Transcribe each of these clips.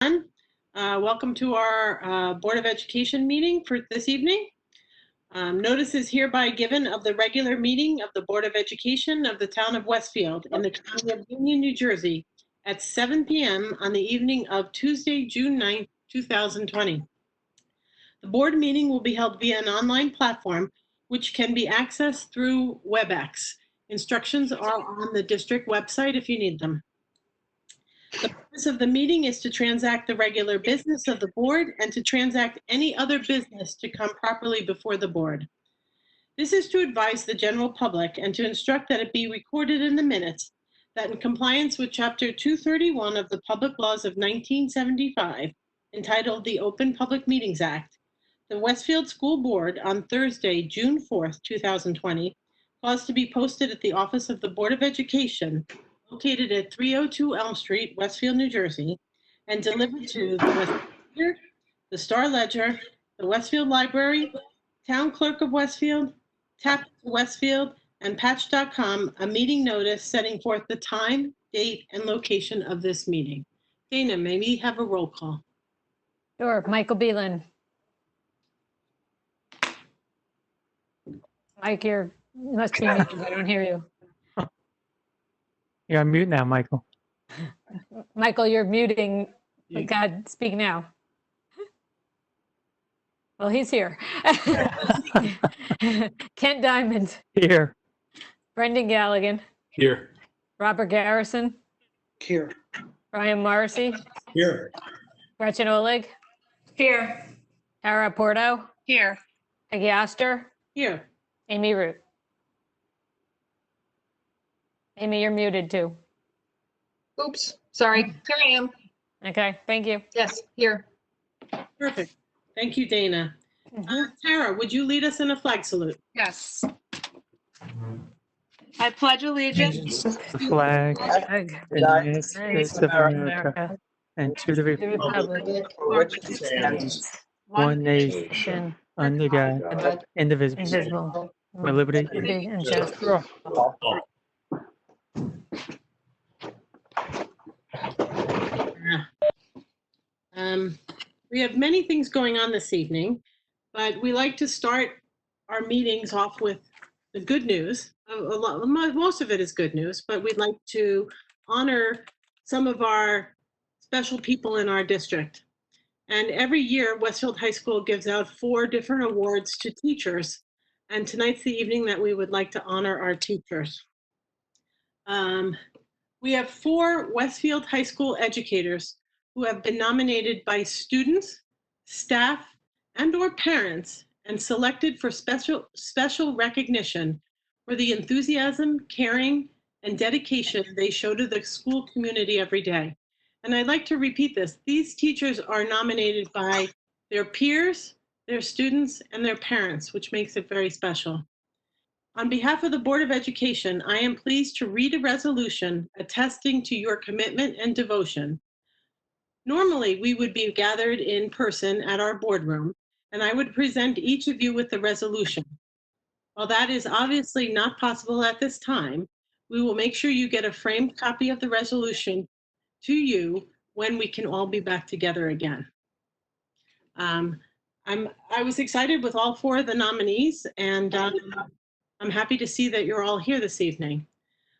Welcome to our Board of Education meeting for this evening. Notice is hereby given of the regular meeting of the Board of Education of the Town of Westfield in the County of Union, New Jersey at 7 p.m. on the evening of Tuesday, June 9th, 2020. The board meeting will be held via an online platform which can be accessed through WebEx. Instructions are on the district website if you need them. The purpose of the meeting is to transact the regular business of the board and to transact any other business to come properly before the board. This is to advise the general public and to instruct that it be recorded in the minutes that in compliance with Chapter 231 of the Public Laws of 1975, entitled the Open Public Meetings Act, the Westfield School Board on Thursday, June 4th, 2020, caused to be posted at the office of the Board of Education located at 302 Elm Street, Westfield, New Jersey, and delivered to the Westfield, the Star Ledger, the Westfield Library, Town Clerk of Westfield, Tap to Westfield, and Patch.com, a meeting notice setting forth the time, date, and location of this meeting. Dana, may we have a roll call? Sure. Michael Beelan. Mike, you must be muted. I don't hear you. You're on mute now, Michael. Michael, you're muting. God, speak now. Well, he's here. Kent Diamond. Here. Brendan Galligan. Here. Robert Garrison. Here. Brian Morrissey. Here. Gretchen Oleg. Here. Tara Porto. Here. Peggy Oster. Here. Amy Root. Amy, you're muted too. Oops, sorry. Here I am. Okay, thank you. Yes, here. Perfect. Thank you, Dana. Tara, would you lead us in a flag salute? Yes. I pledge allegiance The flag of the United States of America and to the republic for which it stands, one nation, under God, indivisible, Invisible. with liberty And justice for all. We have many things going on this evening, but we like to start our meetings off with the good news. Most of it is good news, but we'd like to honor some of our special people in our district. And every year, Westfield High School gives out 4 different awards to teachers. And tonight's the evening that we would like to honor our teachers. We have 4 Westfield High School educators who have been nominated by students, staff, and/or parents and selected for special recognition for the enthusiasm, caring, and dedication they show to the school community every day. And I'd like to repeat this. These teachers are nominated by their peers, their students, and their parents, which makes it very special. On behalf of the Board of Education, I am pleased to read a resolution attesting to your commitment and devotion. Normally, we would be gathered in person at our boardroom, and I would present each of you with the resolution. While that is obviously not possible at this time, we will make sure you get a framed copy of the resolution to you when we can all be back together again. I was excited with all 4 of the nominees, and I'm happy to see that you're all here this evening.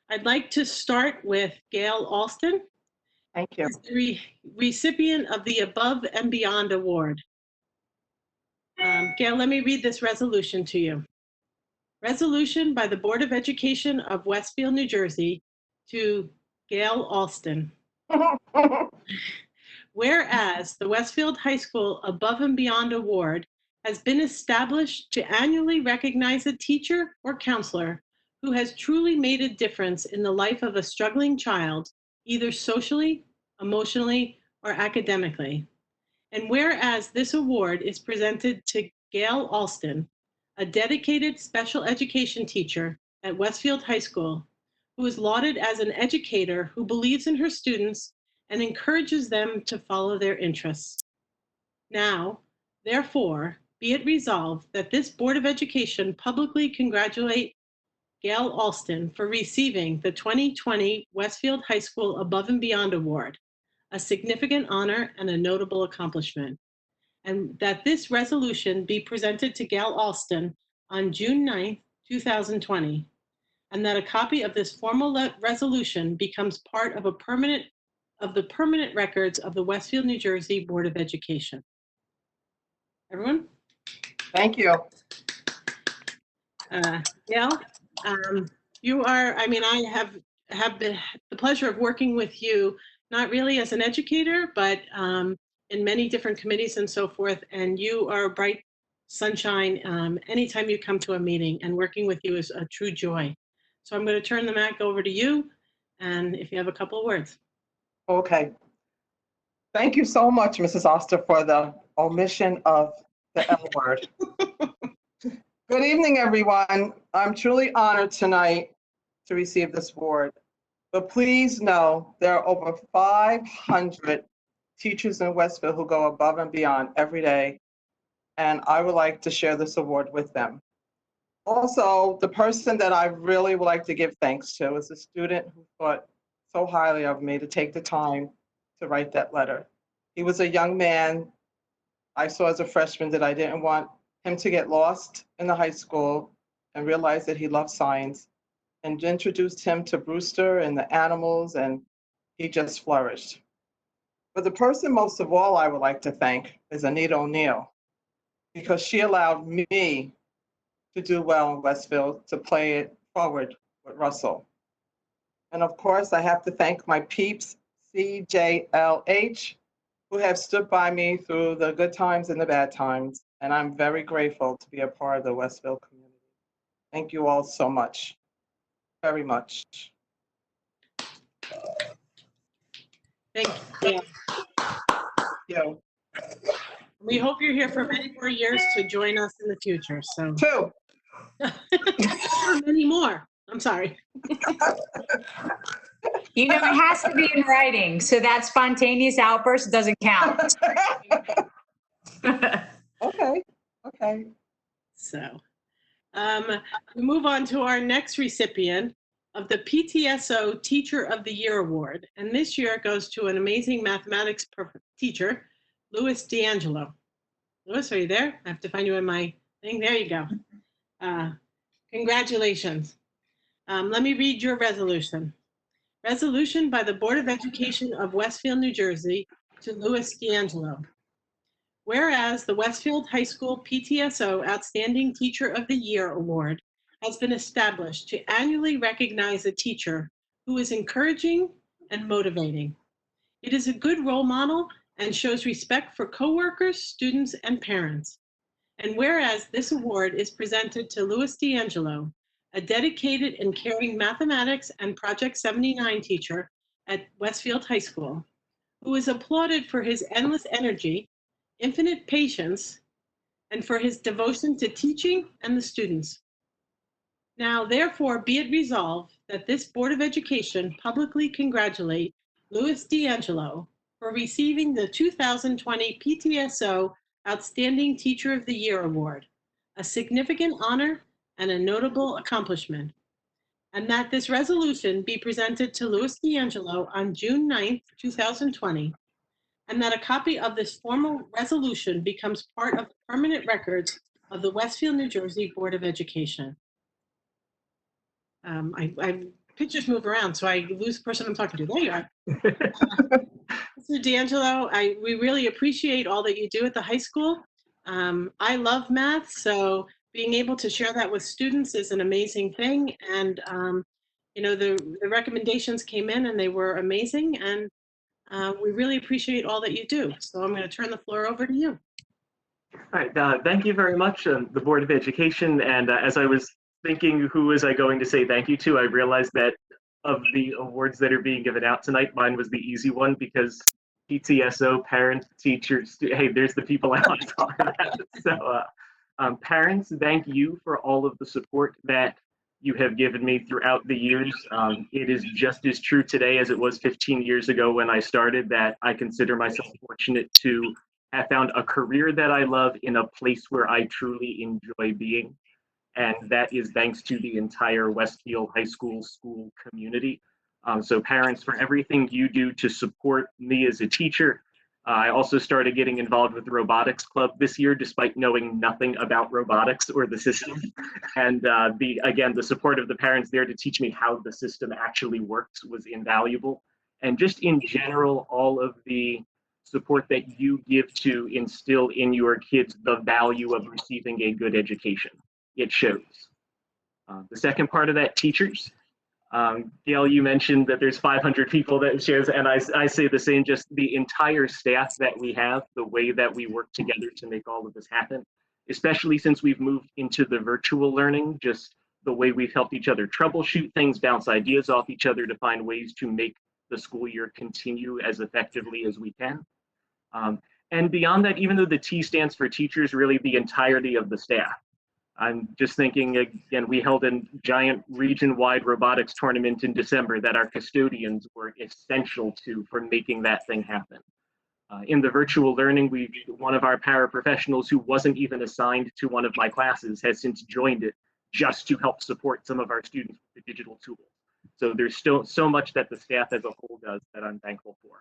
I'd like to start with Gail Alston. Thank you. The recipient of the Above and Beyond Award. Gail, let me read this resolution to you. Resolution by the Board of Education of Westfield, New Jersey to Gail Alston. Whereas the Westfield High School Above and Beyond Award has been established to annually recognize a teacher or counselor who has truly made a difference in the life of a struggling child, either socially, emotionally, or academically. And whereas this award is presented to Gail Alston, a dedicated special education teacher at Westfield High School, who is lauded as an educator who believes in her students and encourages them to follow their interests. Now, therefore, be it resolved that this Board of Education publicly congratulate Gail Alston for receiving the 2020 Westfield High School Above and Beyond Award, a significant honor and a notable accomplishment. And that this resolution be presented to Gail Alston on June 9th, 2020. And that a copy of this formal resolution becomes part of the permanent records of the Westfield, New Jersey Board of Education. Everyone? Thank you. Gail, you are, I have the pleasure of working with you, not really as an educator, but in many different committees and so forth. And you are a bright sunshine anytime you come to a meeting, and working with you is a true joy. So I'm going to turn the mic over to you, and if you have a couple of words. Okay. Thank you so much, Mrs. Oster, for the omission of the L word. Good evening, everyone. I'm truly honored tonight to receive this award. But please know there are over 500 teachers in Westfield who go above and beyond every day, and I would like to share this award with them. Also, the person that I really would like to give thanks to is a student who thought so highly of me to take the time to write that letter. He was a young man I saw as a freshman that I didn't want him to get lost in the high school and realize that he loved science, and introduced him to Brewster and the animals, and he just flourished. But the person most of all I would like to thank is Anita O'Neill, because she allowed me to do well in Westfield, to play it forward with Russell. And of course, I have to thank my peeps, CJLH, who have stood by me through the good times and the bad times. And I'm very grateful to be a part of the Westfield community. Thank you all so much, very much. Thank you. You We hope you're here for many more years to join us in the future. So too. many more. I'm sorry. You know, it has to be in writing, so that spontaneous outburst doesn't count. Okay, okay. So we move on to our next recipient of the PTSO Teacher of the Year Award. And this year it goes to an amazing mathematics teacher, Louis D'Angelo. Louis, are you there? I have to find you in my thing. There you go. Congratulations. Let me read your resolution. Resolution by the Board of Education of Westfield, New Jersey to Louis D'Angelo. Whereas the Westfield High School PTSO Outstanding Teacher of the Year Award has been established to annually recognize a teacher who is encouraging and motivating. It is a good role model and shows respect for coworkers, students, and parents. And whereas this award is presented to Louis D'Angelo, a dedicated and caring mathematics and Project 79 teacher at Westfield High School, who is applauded for his endless energy, infinite patience, and for his devotion to teaching and the students. Now, therefore, be it resolved that this Board of Education publicly congratulate Louis D'Angelo for receiving the 2020 PTSO Outstanding Teacher of the Year Award, a significant honor and a notable accomplishment, and that this resolution be presented to Louis D'Angelo on June 9th, 2020, and that a copy of this formal resolution becomes part of the permanent records of the Westfield, New Jersey Board of Education. I pictures move around, so I lose the person I'm talking to. There you are. Mr. D'Angelo, we really appreciate all that you do at the high school. I love math, so being able to share that with students is an amazing thing. And you know, the recommendations came in and they were amazing, and we really appreciate all that you do. So I'm going to turn the floor over to you. All right, thank you very much, the Board of Education. And as I was thinking, who was I going to say thank you to, I realized that of the awards that are being given out tonight, mine was the easy one, because PTSO, parents, teachers, hey, there's the people I want to talk about. So parents, thank you for all of the support that you have given me throughout the years. It is just as true today as it was 15 years ago when I started, that I consider myself fortunate to have found a career that I love in a place where I truly enjoy being. And that is thanks to the entire Westfield High School community. So parents, for everything you do to support me as a teacher. I also started getting involved with the robotics club this year, despite knowing nothing about robotics or the system. And the support of the parents there to teach me how the system actually works was invaluable. And just in general, all of the support that you give to instill in your kids the value of receiving a good education. It shows. The second part of that, teachers. Gail, you mentioned that there's 500 people that shares, and I say the same, just the entire staff that we have, the way that we work together to make all of this happen, especially since we've moved into the virtual learning, just the way we've helped each other troubleshoot things, bounce ideas off each other to find ways to make the school year continue as effectively as we can. And beyond that, even though the T stands for teachers, really the entirety of the staff. I'm just thinking, again, we held a giant region-wide robotics tournament in December that our custodians were essential to for making that thing happen. In the virtual learning, one of our paraprofessionals who wasn't even assigned to one of my classes has since joined it just to help support some of our students with the digital tools. So there's still so much that the staff as a whole does that I'm thankful for.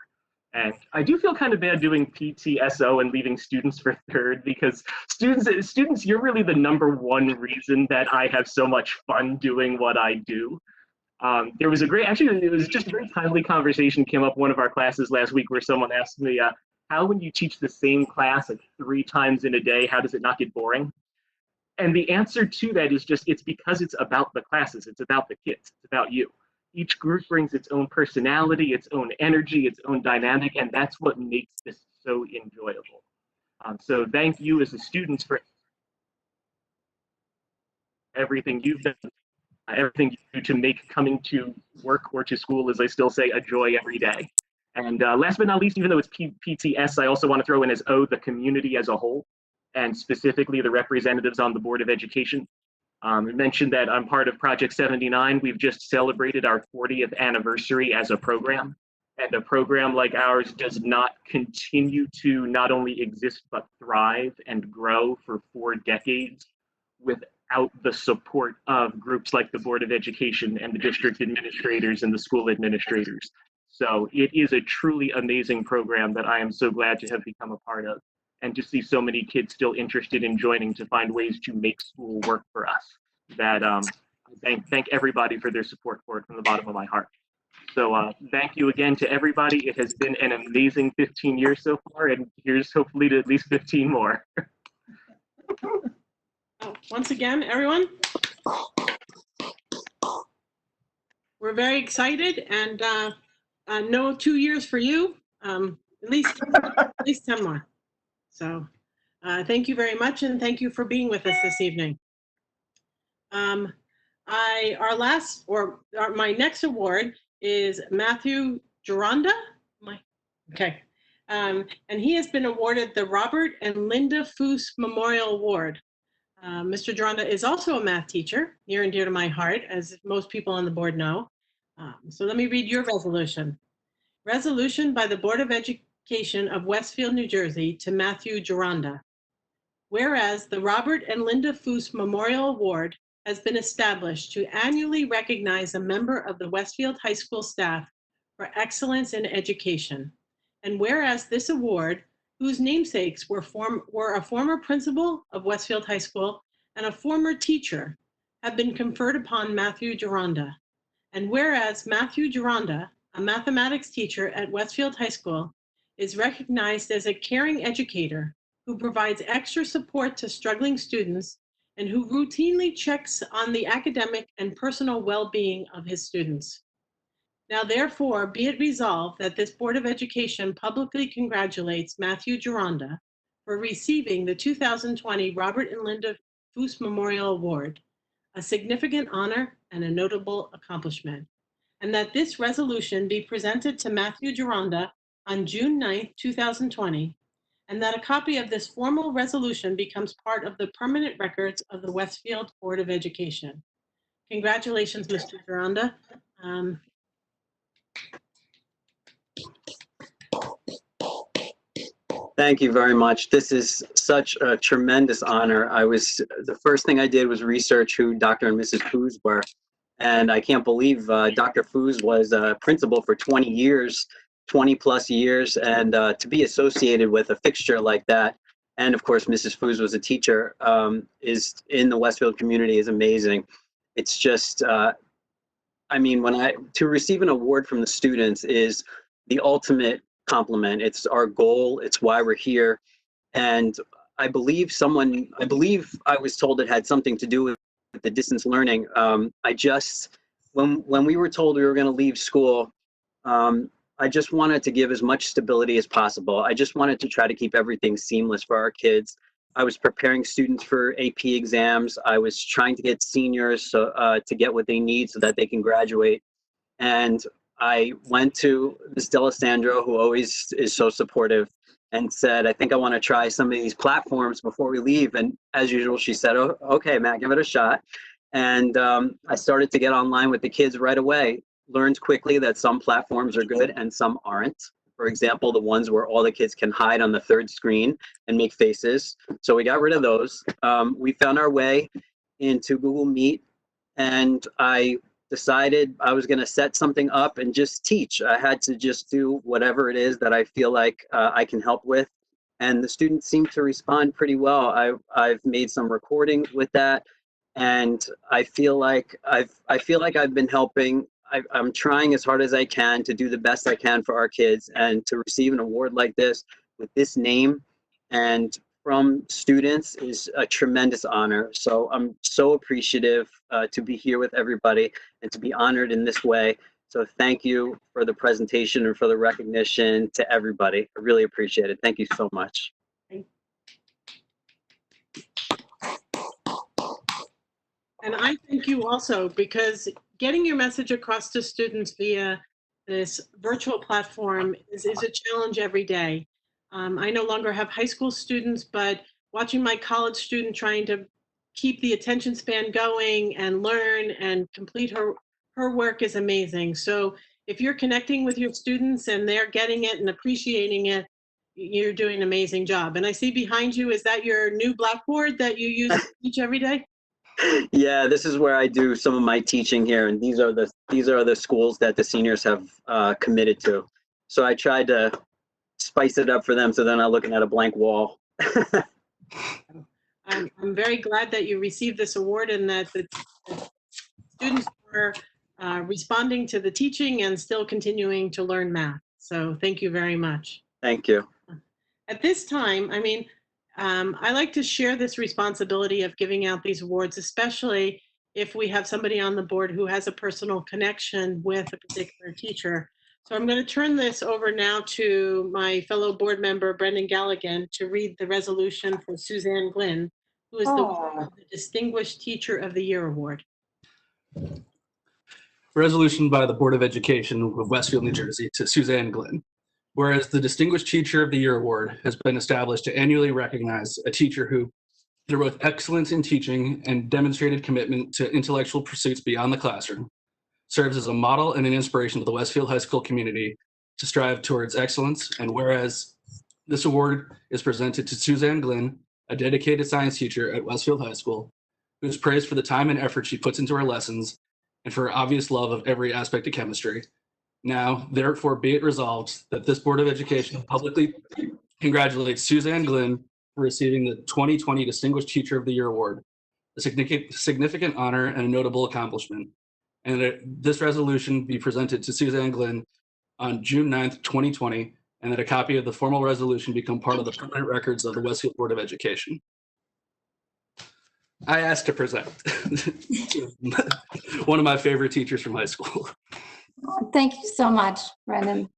And I do feel kind of bad doing PTSO and leaving students for third, because students, you're really the #1 reason that I have so much fun doing what I do. There was it was just a very timely conversation came up one of our classes last week where someone asked me, how when you teach the same class like 3 times in a day, how does it not get boring? And the answer to that is just, it's because it's about the classes, it's about the kids, it's about you. Each group brings its own personality, its own energy, its own dynamic, and that's what makes this so enjoyable. So thank you as the students for everything you've done, everything you do to make coming to work or to school, as I still say, a joy every day. And last but not least, even though it's PTS, I also want to throw in as O, the community as a whole, and specifically the representatives on the Board of Education. I mentioned that I'm part of Project 79. We've just celebrated our 40th anniversary as a program. And a program like ours does not continue to not only exist, but thrive and grow for 4 decades without the support of groups like the Board of Education and the district administrators and the school administrators. So it is a truly amazing program that I am so glad to have become a part of, and to see so many kids still interested in joining to find ways to make school work for us. That thank everybody for their support for it from the bottom of my heart. So thank you again to everybody. It has been an amazing 15 years so far, and here's hopefully to at least 15 more. Once again, everyone, we're very excited, and no 2 years for you, at least 10 more. So thank you very much, and thank you for being with us this evening. My next award is Matthew Gironda. Okay. And he has been awarded the Robert and Linda Foose Memorial Award. Mr. Gironda is also a math teacher, near and dear to my heart, as most people on the board know. So let me read your resolution. Resolution by the Board of Education of Westfield, New Jersey, to Matthew Gironda. Whereas the Robert and Linda Foose Memorial Award has been established to annually recognize a member of the Westfield High School staff for excellence in education. And whereas this award, whose namesakes were a former principal of Westfield High School and a former teacher, have been conferred upon Matthew Gironda. And whereas Matthew Gironda, a mathematics teacher at Westfield High School, is recognized as a caring educator who provides extra support to struggling students and who routinely checks on the academic and personal well-being of his students. Now, therefore, be it resolved that this Board of Education publicly congratulates Matthew Gironda for receiving the 2020 Robert and Linda Foose Memorial Award, a significant honor and a notable accomplishment, and that this resolution be presented to Matthew Gironda on June 9th, 2020, and that a copy of this formal resolution becomes part of the permanent records of the Westfield Board of Education. Congratulations, Mr. Gironda. Thank you very much. This is such a tremendous honor. The first thing I did was research who Dr. and Mrs. Foose were, And I can't believe Dr. Foose was a principal for 20 years, 20 plus years, and to be associated with a fixture like that, and of course Mrs. Foose was a teacher, is in the Westfield community is amazing. It's just, I mean, to receive an award from the students is the ultimate compliment. It's our goal. It's why we're here. And I believe I was told it had something to do with the distance learning. When we were told we were going to leave school, I just wanted to give as much stability as possible. I just wanted to try to keep everything seamless for our kids. I was preparing students for AP exams. I was trying to get seniors to get what they need so that they can graduate. And I went to Ms. D'Alessandro, who always is so supportive, and said, I think I want to try some of these platforms before we leave. And as usual, she said, oh, okay, Matt, give it a shot. And I started to get online with the kids right away. Learned quickly that some platforms are good and some aren't. For example, the ones where all the kids can hide on the third screen and make faces. So we got rid of those. We found our way into Google Meet, and I decided I was going to set something up and just teach. I had to just do whatever it is that I feel like I can help with. And the students seem to respond pretty well. I've made some recordings with that, and I feel like I've been helping. I'm trying as hard as I can to do the best I can for our kids, and to receive an award like this with this name and from students is a tremendous honor. So I'm so appreciative to be here with everybody and to be honored in this way. So thank you for the presentation and for the recognition to everybody. I really appreciate it. Thank you so much. And I thank you also, because getting your message across to students via this virtual platform is a challenge every day. I no longer have high school students, but watching my college student trying to keep the attention span going and learn and complete her work is amazing. So if you're connecting with your students and they're getting it and appreciating it, you're doing an amazing job. And I see behind you, is that your new blackboard that you use to teach every day? Yeah, this is where I do some of my teaching here, and these are the schools that the seniors have committed to. So I tried to spice it up for them, so they're not looking at a blank wall. I'm very glad that you received this award and that the students are responding to the teaching and still continuing to learn math. So thank you very much. Thank you. At this time, I mean, I like to share this responsibility of giving out these awards, especially if we have somebody on the board who has a personal connection with a particular teacher. So I'm going to turn this over now to my fellow board member, Brendan Galligan, to read the resolution for Suzanne Glynn, who is the Distinguished Teacher of the Year Award. Resolution by the Board of Education of Westfield, New Jersey to Suzanne Glynn. Whereas the Distinguished Teacher of the Year Award has been established to annually recognize a teacher who, through both excellence in teaching and demonstrated commitment to intellectual pursuits beyond the classroom, serves as a model and an inspiration to the Westfield High School community to strive towards excellence. And whereas this award is presented to Suzanne Glynn, a dedicated science teacher at Westfield High School, who is praised for the time and effort she puts into her lessons and for her obvious love of every aspect of chemistry. Now, therefore, be it resolved that this Board of Education publicly congratulates Suzanne Glynn for receiving the 2020 Distinguished Teacher of the Year Award, a significant honor and a notable accomplishment, and that this resolution be presented to Suzanne Glynn on June 9th, 2020, and that a copy of the formal resolution become part of the permanent records of the Westfield Board of Education. I asked to present one of my favorite teachers from high school. Thank you so much, Brendan.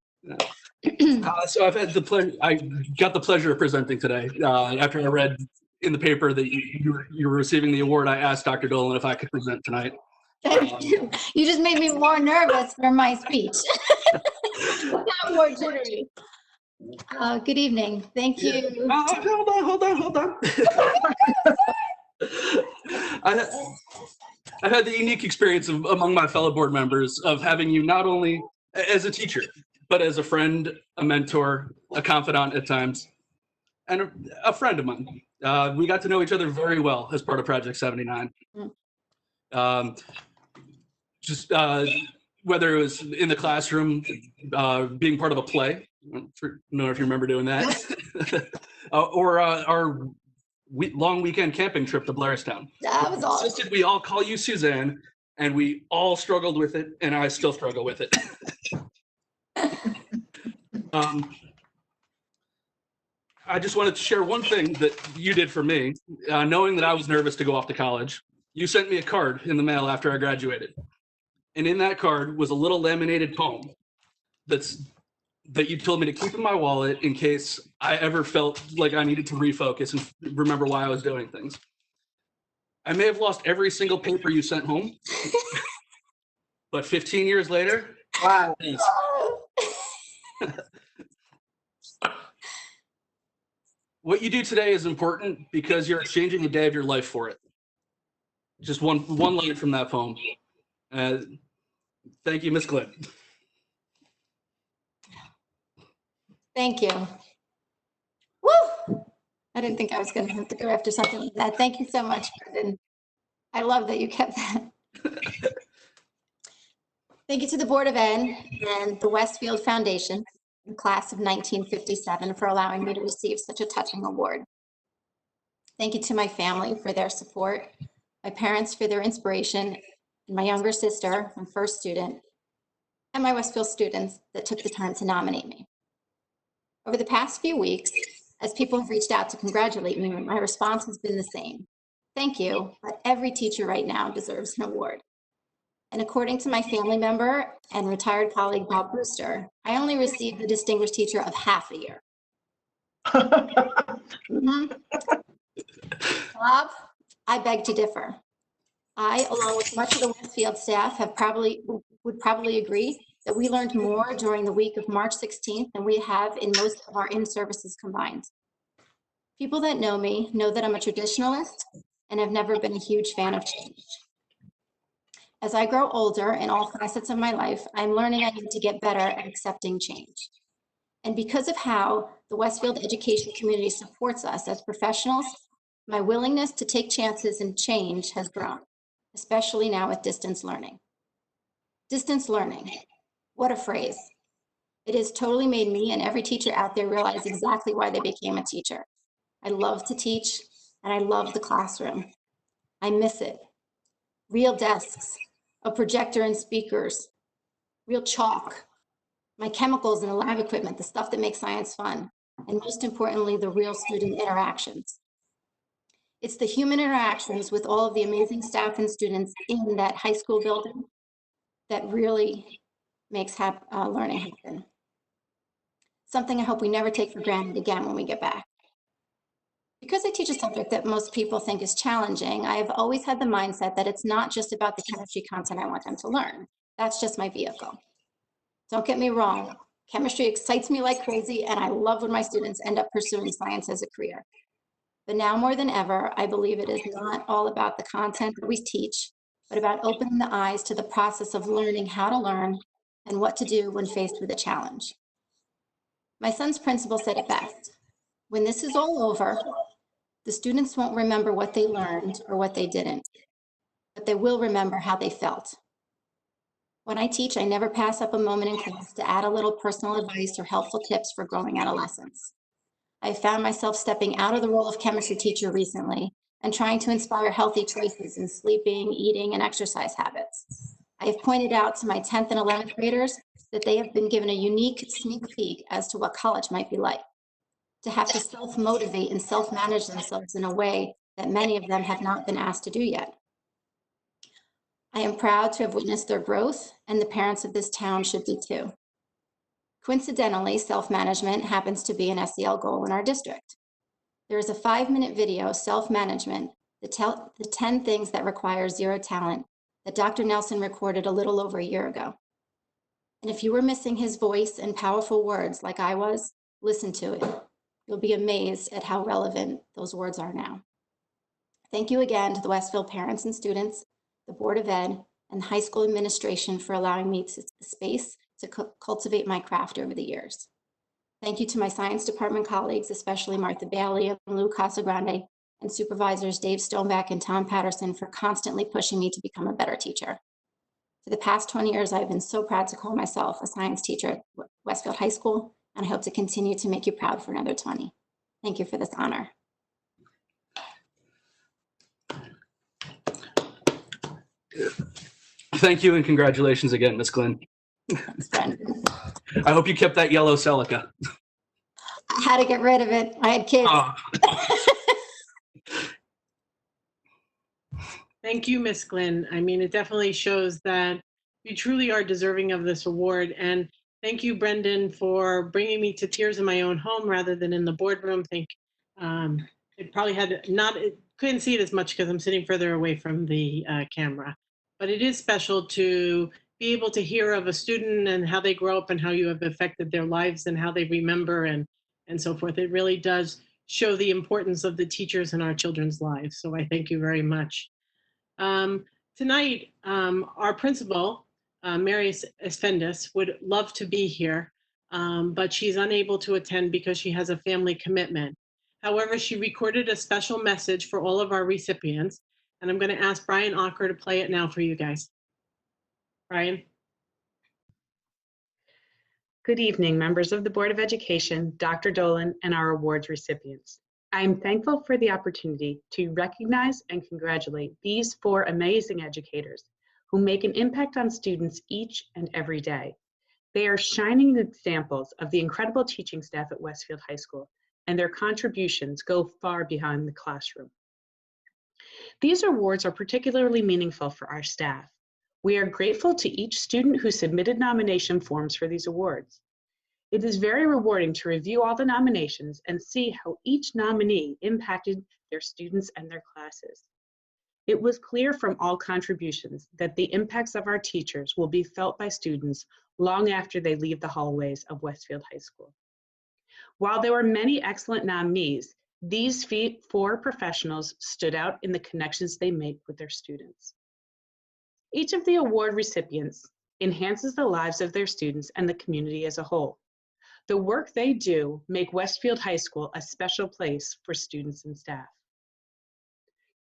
So I've had the pleasure. I got the pleasure of presenting today. After I read in the paper that you were receiving the award, I asked Dr. Dolan if I could present tonight. Thank you. You just made me more nervous for my speech. More jittery. Good evening. Thank you. Hold on. I've had the unique experience among my fellow board members of having you not only as a teacher, but as a friend, a mentor, a confidant at times, and a friend of mine. We got to know each other very well as part of Project 79. just whether it was in the classroom, being part of a play. I don't know if you remember doing that, or our long weekend camping trip to Blairstown. That was awesome. We all call you Suzanne, and we all struggled with it, and I still struggle with it. I just wanted to share one thing that you did for me. Knowing that I was nervous to go off to college, you sent me a card in the mail after I graduated. And in that card was a little laminated poem that you told me to keep in my wallet in case I ever felt like I needed to refocus and remember why I was doing things. I may have lost every single paper you sent home, but 15 years later, Wow. What you do today is important because you're exchanging a day of your life for it. Just one line from that poem. Thank you, Miss Glenn. Thank you. Woo! I didn't think I was going to have to go after something like that. Thank you so much, Brendan. I love that you kept that. Thank you to the Board of Ed and the Westfield Foundation, the class of 1957, for allowing me to receive such a touching award. Thank you to my family for their support, my parents for their inspiration, and my younger sister, my first student, and my Westfield students that took the time to nominate me. Over the past few weeks, as people have reached out to congratulate me, my response has been the same. Thank you, but every teacher right now deserves an award. And according to my family member and retired colleague, Bob Brewster, I only received the Distinguished Teacher of half a year. Bob, I beg to differ. I, along with much of the Westfield staff, would probably agree that we learned more during the week of March 16th than we have in most of our in-services combined. People that know me know that I'm a traditionalist and have never been a huge fan of change. As I grow older in all facets of my life, I'm learning I need to get better at accepting change. And because of how the Westfield education community supports us as professionals, my willingness to take chances and change has grown, especially now with distance learning. Distance learning, what a phrase. It has totally made me and every teacher out there realize exactly why they became a teacher. I love to teach, and I love the classroom. I miss it. Real desks, a projector and speakers, real chalk, my chemicals and the lab equipment, the stuff that makes science fun, and most importantly, the real student interactions. It's the human interactions with all of the amazing staff and students in that high school building that really makes learning happen. Something I hope we never take for granted again when we get back. Because I teach a subject that most people think is challenging, I have always had the mindset that it's not just about the chemistry content I want them to learn. That's just my vehicle. Don't get me wrong, chemistry excites me like crazy, and I love when my students end up pursuing science as a career. But now more than ever, I believe it is not all about the content that we teach, but about opening the eyes to the process of learning how to learn and what to do when faced with a challenge. My son's principal said it best. When this is all over, the students won't remember what they learned or what they didn't, but they will remember how they felt. When I teach, I never pass up a moment in class to add a little personal advice or helpful tips for growing adolescents. I found myself stepping out of the role of chemistry teacher recently and trying to inspire healthy choices in sleeping, eating, and exercise habits. I have pointed out to my 10th and 11th graders that they have been given a unique sneak peek as to what college might be like, to have to self-motivate and self-manage themselves in a way that many of them have not been asked to do yet. I am proud to have witnessed their growth, and the parents of this town should be too. Coincidentally, self-management happens to be an SEL goal in our district. There is a 5-minute video, Self-Management, the 10 things that require zero talent, that Dr. Nelson recorded a little over a year ago. And if you were missing his voice and powerful words like I was, listen to it. You'll be amazed at how relevant those words are now. Thank you again to the Westfield parents and students, the Board of Ed, and the high school administration for allowing me the space to cultivate my craft over the years. Thank you to my science department colleagues, especially Martha Bailey and Lou Casagrande, and supervisors Dave Stoneback and Tom Patterson for constantly pushing me to become a better teacher. For the past 20 years, I've been so proud to call myself a science teacher at Westfield High School, and I hope to continue to make you proud for another 20. Thank you for this honor. Thank you and congratulations again, Ms. Glenn. Thanks, Brendan. I hope you kept that yellow Celica. I had to get rid of it. I had kids. Oh, Thank you, Miss Glenn. I mean, it definitely shows that you truly are deserving of this award. And thank you, Brendan, for bringing me to tears in my own home rather than in the boardroom. It probably had not, it couldn't see it as much because I'm sitting further away from the camera. But it is special to be able to hear of a student and how they grow up and how you have affected their lives and how they remember and so forth. It really does show the importance of the teachers in our children's lives. So I thank you very much. Tonight, our principal, Mary Esfendis, would love to be here, but she's unable to attend because she has a family commitment. However, she recorded a special message for all of our recipients, and I'm going to ask Brian Ocker to play it now for you guys. Brian. Good evening, members of the Board of Education, Dr. Dolan, and our awards recipients. I am thankful for the opportunity to recognize and congratulate these 4 amazing educators who make an impact on students each and every day. They are shining examples of the incredible teaching staff at Westfield High School, and their contributions go far beyond the classroom. These awards are particularly meaningful for our staff. We are grateful to each student who submitted nomination forms for these awards. It is very rewarding to review all the nominations and see how each nominee impacted their students and their classes. It was clear from all contributions that the impacts of our teachers will be felt by students long after they leave the hallways of Westfield High School. While there were many excellent nominees, these 4 professionals stood out in the connections they make with their students. Each of the award recipients enhances the lives of their students and the community as a whole. The work they do make Westfield High School a special place for students and staff.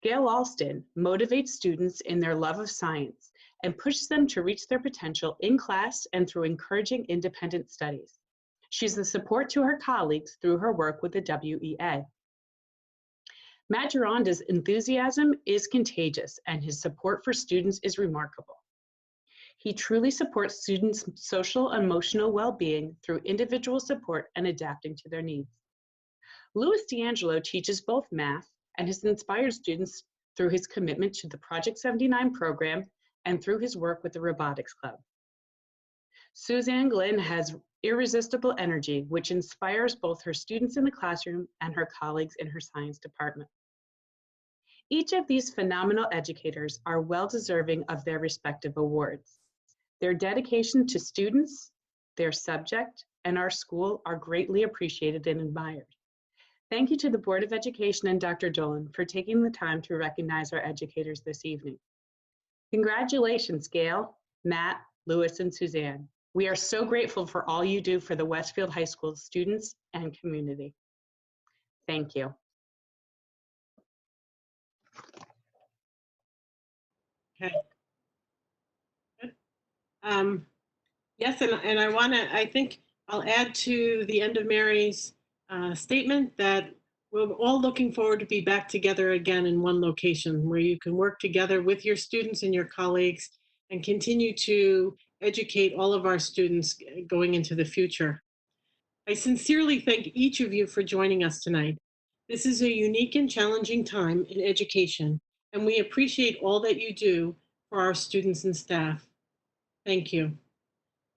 Gail Alston motivates students in their love of science and pushes them to reach their potential in class and through encouraging independent studies. She's the support to her colleagues through her work with the WEA. Matt Gironda's enthusiasm is contagious and his support for students is remarkable. He truly supports students' social and emotional well-being through individual support and adapting to their needs. Louis D'Angelo teaches both math and has inspired students through his commitment to the Project 79 program and through his work with the Robotics Club. Suzanne Glenn has irresistible energy, which inspires both her students in the classroom and her colleagues in her science department. Each of these phenomenal educators are well deserving of their respective awards. Their dedication to students, their subject, and our school are greatly appreciated and admired. Thank you to the Board of Education and Dr. Dolan for taking the time to recognize our educators this evening. Congratulations, Gail, Matt, Louis, and Suzanne. We are so grateful for all you do for the Westfield High School students and community. Thank you. Okay. Good. Yes, and I think I'll add to the end of Mary's statement that we're all looking forward to be back together again in one location where you can work together with your students and your colleagues and continue to educate all of our students going into the future. I sincerely thank each of you for joining us tonight. This is a unique and challenging time in education, and we appreciate all that you do for our students and staff. Thank you.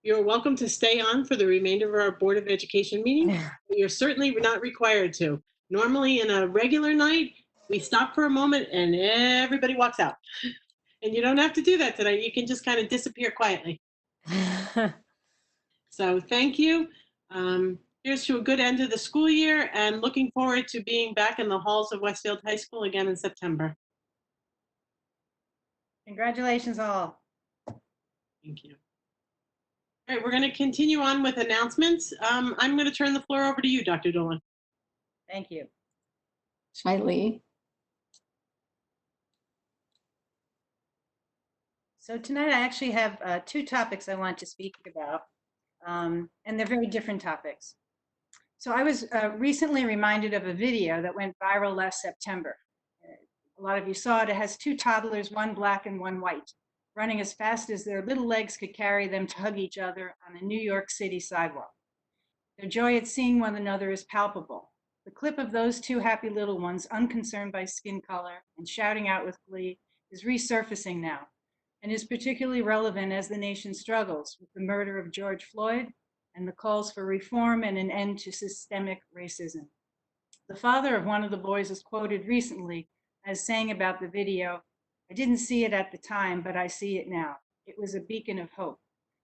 You're welcome to stay on for the remainder of our Board of Education meeting, but you're certainly not required to. Normally in a regular night, we stop for a moment and everybody walks out. And you don't have to do that tonight. You can just kind of disappear quietly. So thank you. Here's to a good end of the school year and looking forward to being back in the halls of Westfield High School again in September. Congratulations all. Thank you. All right, we're going to continue on with announcements. I'm going to turn the floor over to you, Dr. Dolan. Thank you. Smiley. So tonight I actually have two topics I want to speak about, and they're very different topics. So I was recently reminded of a video that went viral last September. A lot of you saw it. It has two toddlers, one black and one white, running as fast as their little legs could carry them to hug each other on a New York City sidewalk. Their joy at seeing one another is palpable. The clip of those two happy little ones, unconcerned by skin color and shouting out with glee, is resurfacing now and is particularly relevant as the nation struggles with the murder of George Floyd and the calls for reform and an end to systemic racism. The father of one of the boys is quoted recently as saying about the video, "I didn't see it at the time, but I see it now. It was a beacon of hope.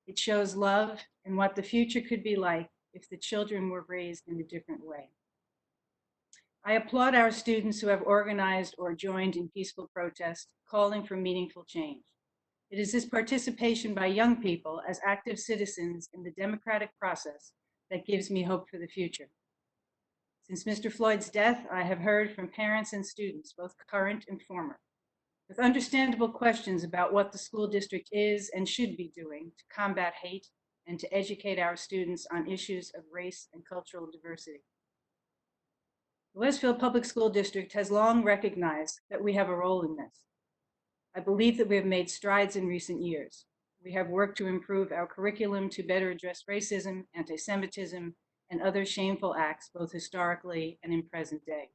It shows love and what the future could be like if the children were raised in a different way." I applaud our students who have organized or joined in peaceful protest, calling for meaningful change. It is this participation by young people as active citizens in the democratic process that gives me hope for the future. Since Mr. Floyd's death, I have heard from parents and students, both current and former, with understandable questions about what the school district is and should be doing to combat hate and to educate our students on issues of race and cultural diversity. The Westfield Public School District has long recognized that we have a role in this. I believe that we have made strides in recent years. We have worked to improve our curriculum to better address racism, anti-Semitism, and other shameful acts, both historically and in present day.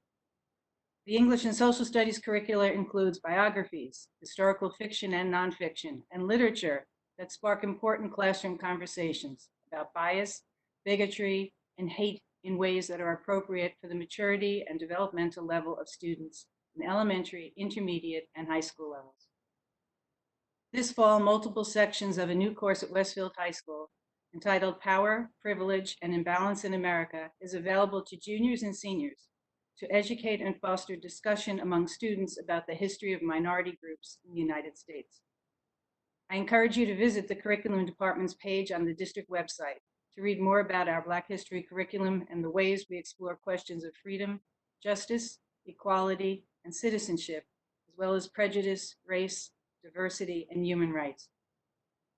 The English and Social Studies curricula includes biographies, historical fiction and nonfiction, and literature that spark important classroom conversations about bias, bigotry, and hate in ways that are appropriate for the maturity and developmental level of students in elementary, intermediate, and high school levels. This fall, multiple sections of a new course at Westfield High School entitled Power, Privilege, and Imbalance in America is available to juniors and seniors to educate and foster discussion among students about the history of minority groups in the United States. I encourage you to visit the Curriculum Department's page on the district website to read more about our Black History curriculum and the ways we explore questions of freedom, justice, equality, and citizenship, as well as prejudice, race, diversity, and human rights.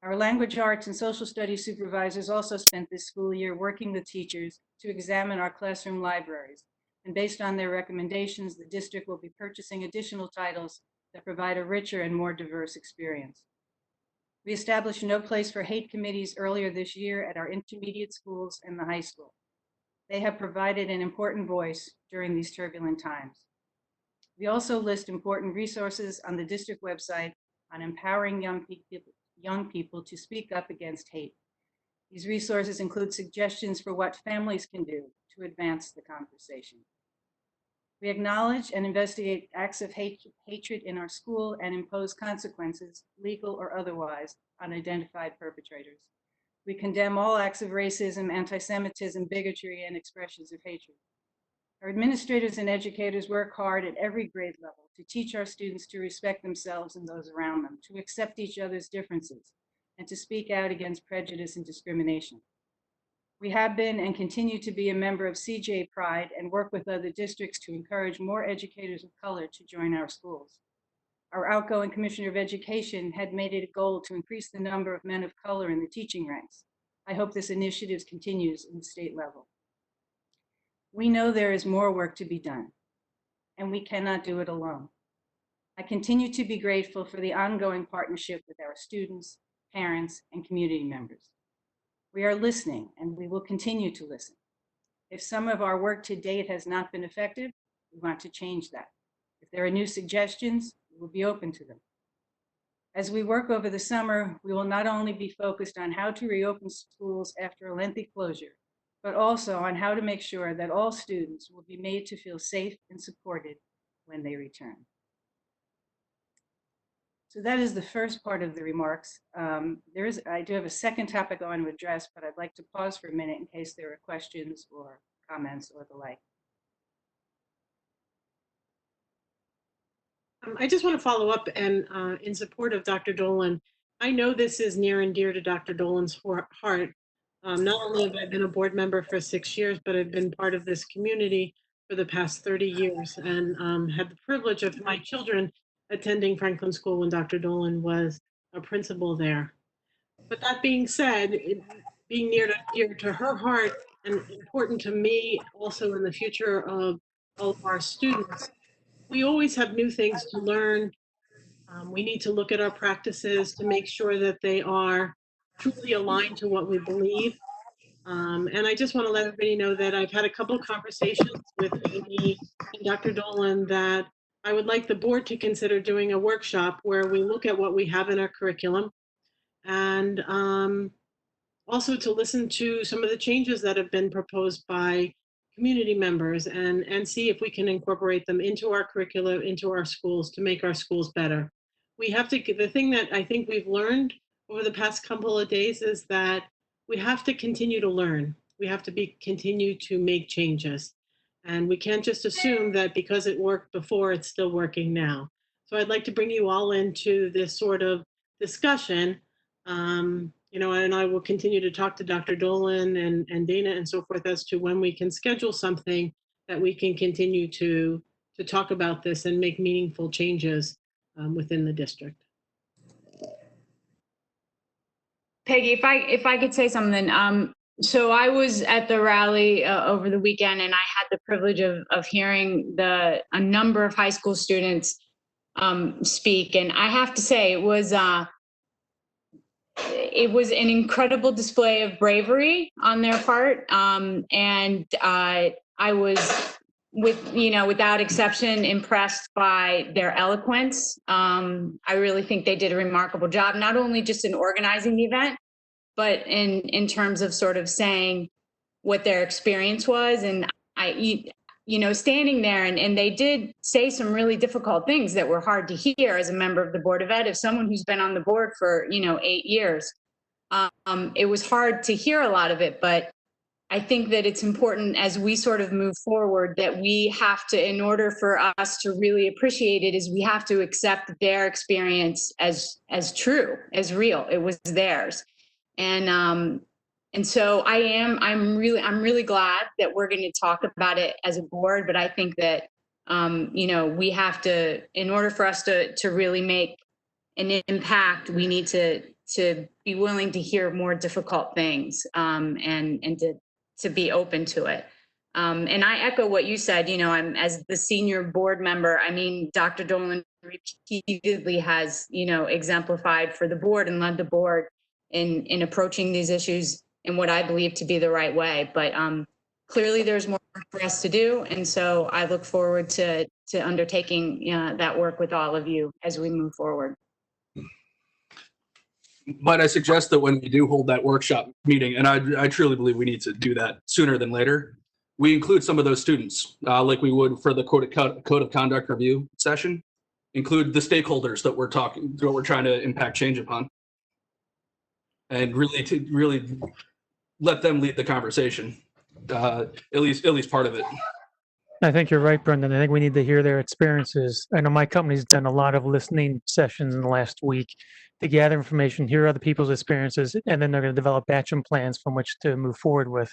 Our language arts and social studies supervisors also spent this school year working with teachers to examine our classroom libraries. And based on their recommendations, the district will be purchasing additional titles that provide a richer and more diverse experience. We established No Place for Hate committees earlier this year at our intermediate schools and the high school. They have provided an important voice during these turbulent times. We also list important resources on the district website on empowering young people to speak up against hate. These resources include suggestions for what families can do to advance the conversation. We acknowledge and investigate acts of hatred in our school and impose consequences, legal or otherwise, on identified perpetrators. We condemn all acts of racism, anti-Semitism, bigotry, and expressions of hatred. Our administrators and educators work hard at every grade level to teach our students to respect themselves and those around them, to accept each other's differences, and to speak out against prejudice and discrimination. We have been and continue to be a member of CJ Pride and work with other districts to encourage more educators of color to join our schools. Our outgoing Commissioner of Education had made it a goal to increase the number of men of color in the teaching ranks. I hope this initiative continues in the state level. We know there is more work to be done, and we cannot do it alone. I continue to be grateful for the ongoing partnership with our students, parents, and community members. We are listening, and we will continue to listen. If some of our work to date has not been effective, we want to change that. If there are new suggestions, we will be open to them. As we work over the summer, we will not only be focused on how to reopen schools after a lengthy closure, but also on how to make sure that all students will be made to feel safe and supported when they return. So that is the first part of the remarks. I do have a second topic I want to address, but I'd like to pause for a minute in case there are questions or comments or the like. I just want to follow up and in support of Dr. Dolan. I know this is near and dear to Dr. Dolan's heart. Not only have I been a board member for 6 years, but I've been part of this community for the past 30 years and had the privilege of my children attending Franklin School when Dr. Dolan was a principal there. But that being said, being near to her heart and important to me also in the future of all of our students, we always have new things to learn. We need to look at our practices to make sure that they are truly aligned to what we believe. And I just want to let everybody know that I've had a couple of conversations with Amy and Dr. Dolan that I would like the board to consider doing a workshop where we look at what we have in our curriculum and also to listen to some of the changes that have been proposed by community members and see if we can incorporate them into our curriculum, into our schools to make our schools better. We have to, the thing that I think we've learned over the past couple of days is that we have to continue to learn. We have to continue to make changes. And we can't just assume that because it worked before, it's still working now. So I'd like to bring you all into this sort of discussion. And I will continue to talk to Dr. Dolan and Dana and so forth as to when we can schedule something that we can continue to talk about this and make meaningful changes within the district. Peggy, if I could say something. So I was at the rally over the weekend, and I had the privilege of hearing a number of high school students speak, and I have to say it was an incredible display of bravery on their part, and I was, without exception, impressed by their eloquence. I really think they did a remarkable job, not only just in organizing the event, but in terms of sort of saying what their experience was. And standing there, and they did say some really difficult things that were hard to hear as a member of the Board of Ed, as someone who's been on the board for 8 years. It was hard to hear a lot of it, but I think that it's important as we sort of move forward that we have to, in order for us to really appreciate it, is we have to accept their experience as true, as real. It was theirs. And so I'm really glad that we're going to talk about it as a board, but I think that, we have to, in order for us to really make an impact, we need to be willing to hear more difficult things, and to be open to it. And I echo what you said, I'm, as the senior board member, Dr. Dolan repeatedly has, exemplified for the board and led the board in approaching these issues in what I believe to be the right way. But clearly there's more work for us to do. And so I look forward to undertaking that work with all of you as we move forward. But I suggest that when we do hold that workshop meeting, and I truly believe we need to do that sooner than later, we include some of those students, like we would for the code of conduct review session, include the stakeholders that we're trying to impact change upon, and really let them lead the conversation, at least part of it. I think you're right, Brendan. I think we need to hear their experiences. I know my company's done a lot of listening sessions in the last week to gather information, hear other people's experiences, and then they're going to develop action plans from which to move forward with.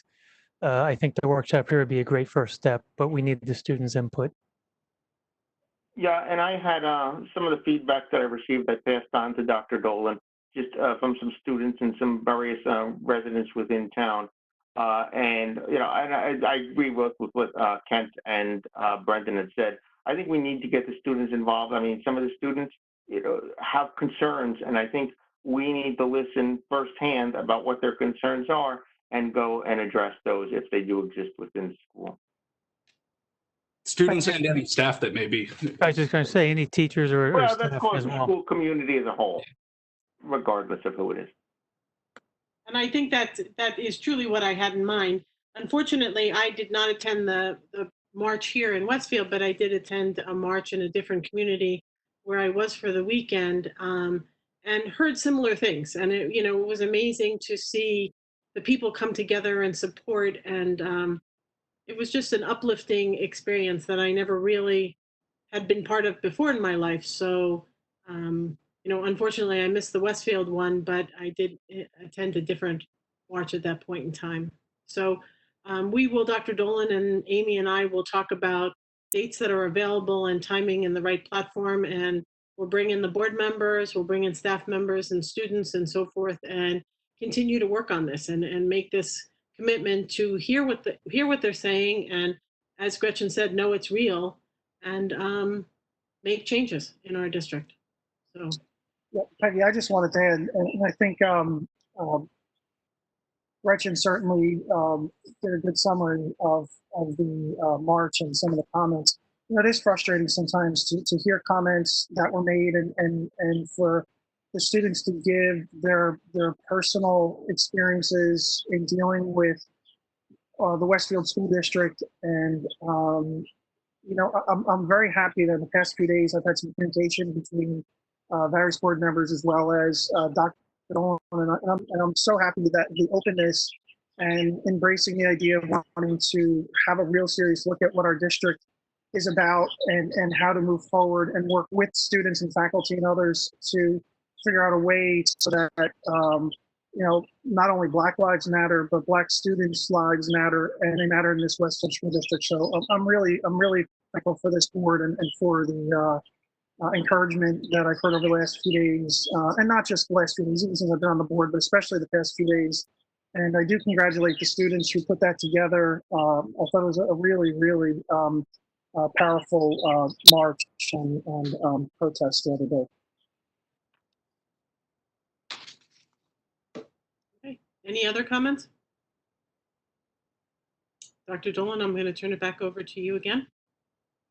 I think the workshop here would be a great first step, but we need the students' input. Yeah, and I had some of the feedback that I received, I passed on to Dr. Dolan, just from some students and some various residents within town. And I agree with what Kent and Brendan had said. I think we need to get the students involved. Some of the students, have concerns, and I think we need to listen firsthand about what their concerns are and go and address those if they do exist within the school. Students and any staff that may be. I was just going to say any teachers or Well, staff that's called as the well. school community as a whole, regardless of who it is. And I think that is truly what I had in mind. Unfortunately, I did not attend the march here in Westfield, but I did attend a march in a different community where I was for the weekend, and heard similar things. And it was amazing to see the people come together and support. And it was just an uplifting experience that I never really had been part of before in my life. So, unfortunately I missed the Westfield one, but I did attend a different march at that point in time. So we will, Dr. Dolan and Amy and I will talk about dates that are available and timing and the right platform. And we'll bring in the board members, we'll bring in staff members and students and so forth, and continue to work on this and make this commitment to hear what they're saying, and as Gretchen said, know it's real, and make changes in our district. So. Yeah, Peggy, I just wanted to add, and I think Gretchen certainly did a good summary of the March and some of the comments. You know, it is frustrating sometimes to hear comments that were made and for the students to give their personal experiences in dealing with the Westfield School District. And, you know, I'm very happy that in the past few days I've had some communication between various board members as well as Dr. Dolan, and I'm so happy that the openness and embracing the idea of wanting to have a real serious look at what our district is about and how to move forward and work with students and faculty and others to figure out a way so that you know, not only Black lives matter, but Black students' lives matter, and they matter in this Westfield School District. So I'm really thankful for this board and for the encouragement that I've heard over the last few days, and not just the last few days, even since I've been on the board, but especially the past few days. And I do congratulate the students who put that together. I thought it was a really powerful march and protest the other day. Okay. Any other comments? Dr. Dolan, I'm going to turn it back over to you again.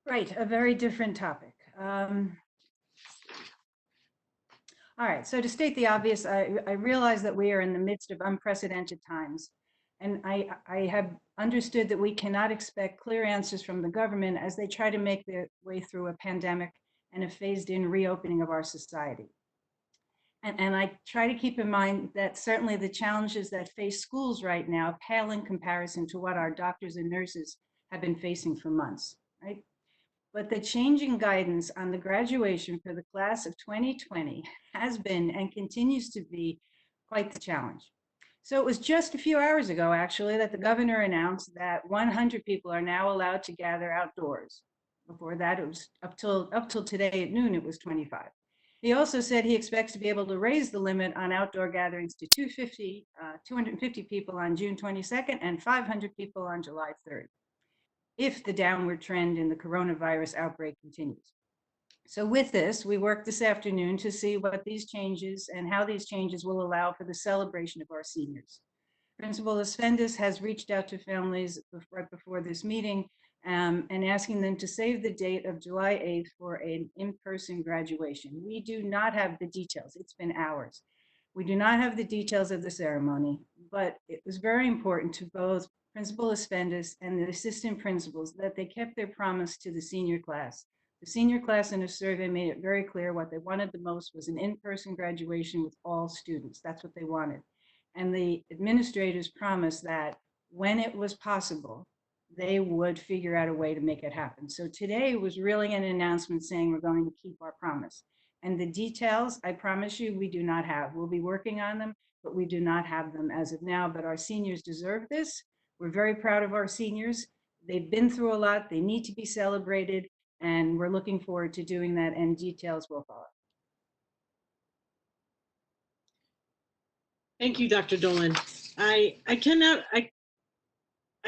Right, a very different topic. All right, so to state the obvious, I realize that we are in the midst of unprecedented times, and I have understood that we cannot expect clear answers from the government as they try to make their way through a pandemic and a phased-in reopening of our society. And I try to keep in mind that certainly the challenges that face schools right now pale in comparison to what our doctors and nurses have been facing for months, right? But the changing guidance on the graduation for the class of 2020 has been and continues to be quite the challenge. So it was just a few hours ago, actually, that the governor announced that 100 people are now allowed to gather outdoors. Before that, it was up till today at noon, it was 25. He also said he expects to be able to raise the limit on outdoor gatherings to 250 people on June 22nd and 500 people on July 3rd. If the downward trend in the coronavirus outbreak continues. So with this, we worked this afternoon to see what these changes and how these changes will allow for the celebration of our seniors. Principal Asfendis has reached out to families right before this meeting and asking them to save the date of July 8th for an in-person graduation. We do not have the details. It's been hours. We do not have the details of the ceremony, but it was very important to both Principal Asfendis and the assistant principals that they kept their promise to the senior class. The senior class in a survey made it very clear what they wanted the most was an in-person graduation with all students. That's what they wanted. And the administrators promised that when it was possible, they would figure out a way to make it happen. So today was really an announcement saying we're going to keep our promise. And the details, I promise you, we do not have. We'll be working on them, but we do not have them as of now. But our seniors deserve this. We're very proud of our seniors. They've been through a lot. They need to be celebrated. And we're looking forward to doing that, and details will follow. Thank you, Dr. Dolan. I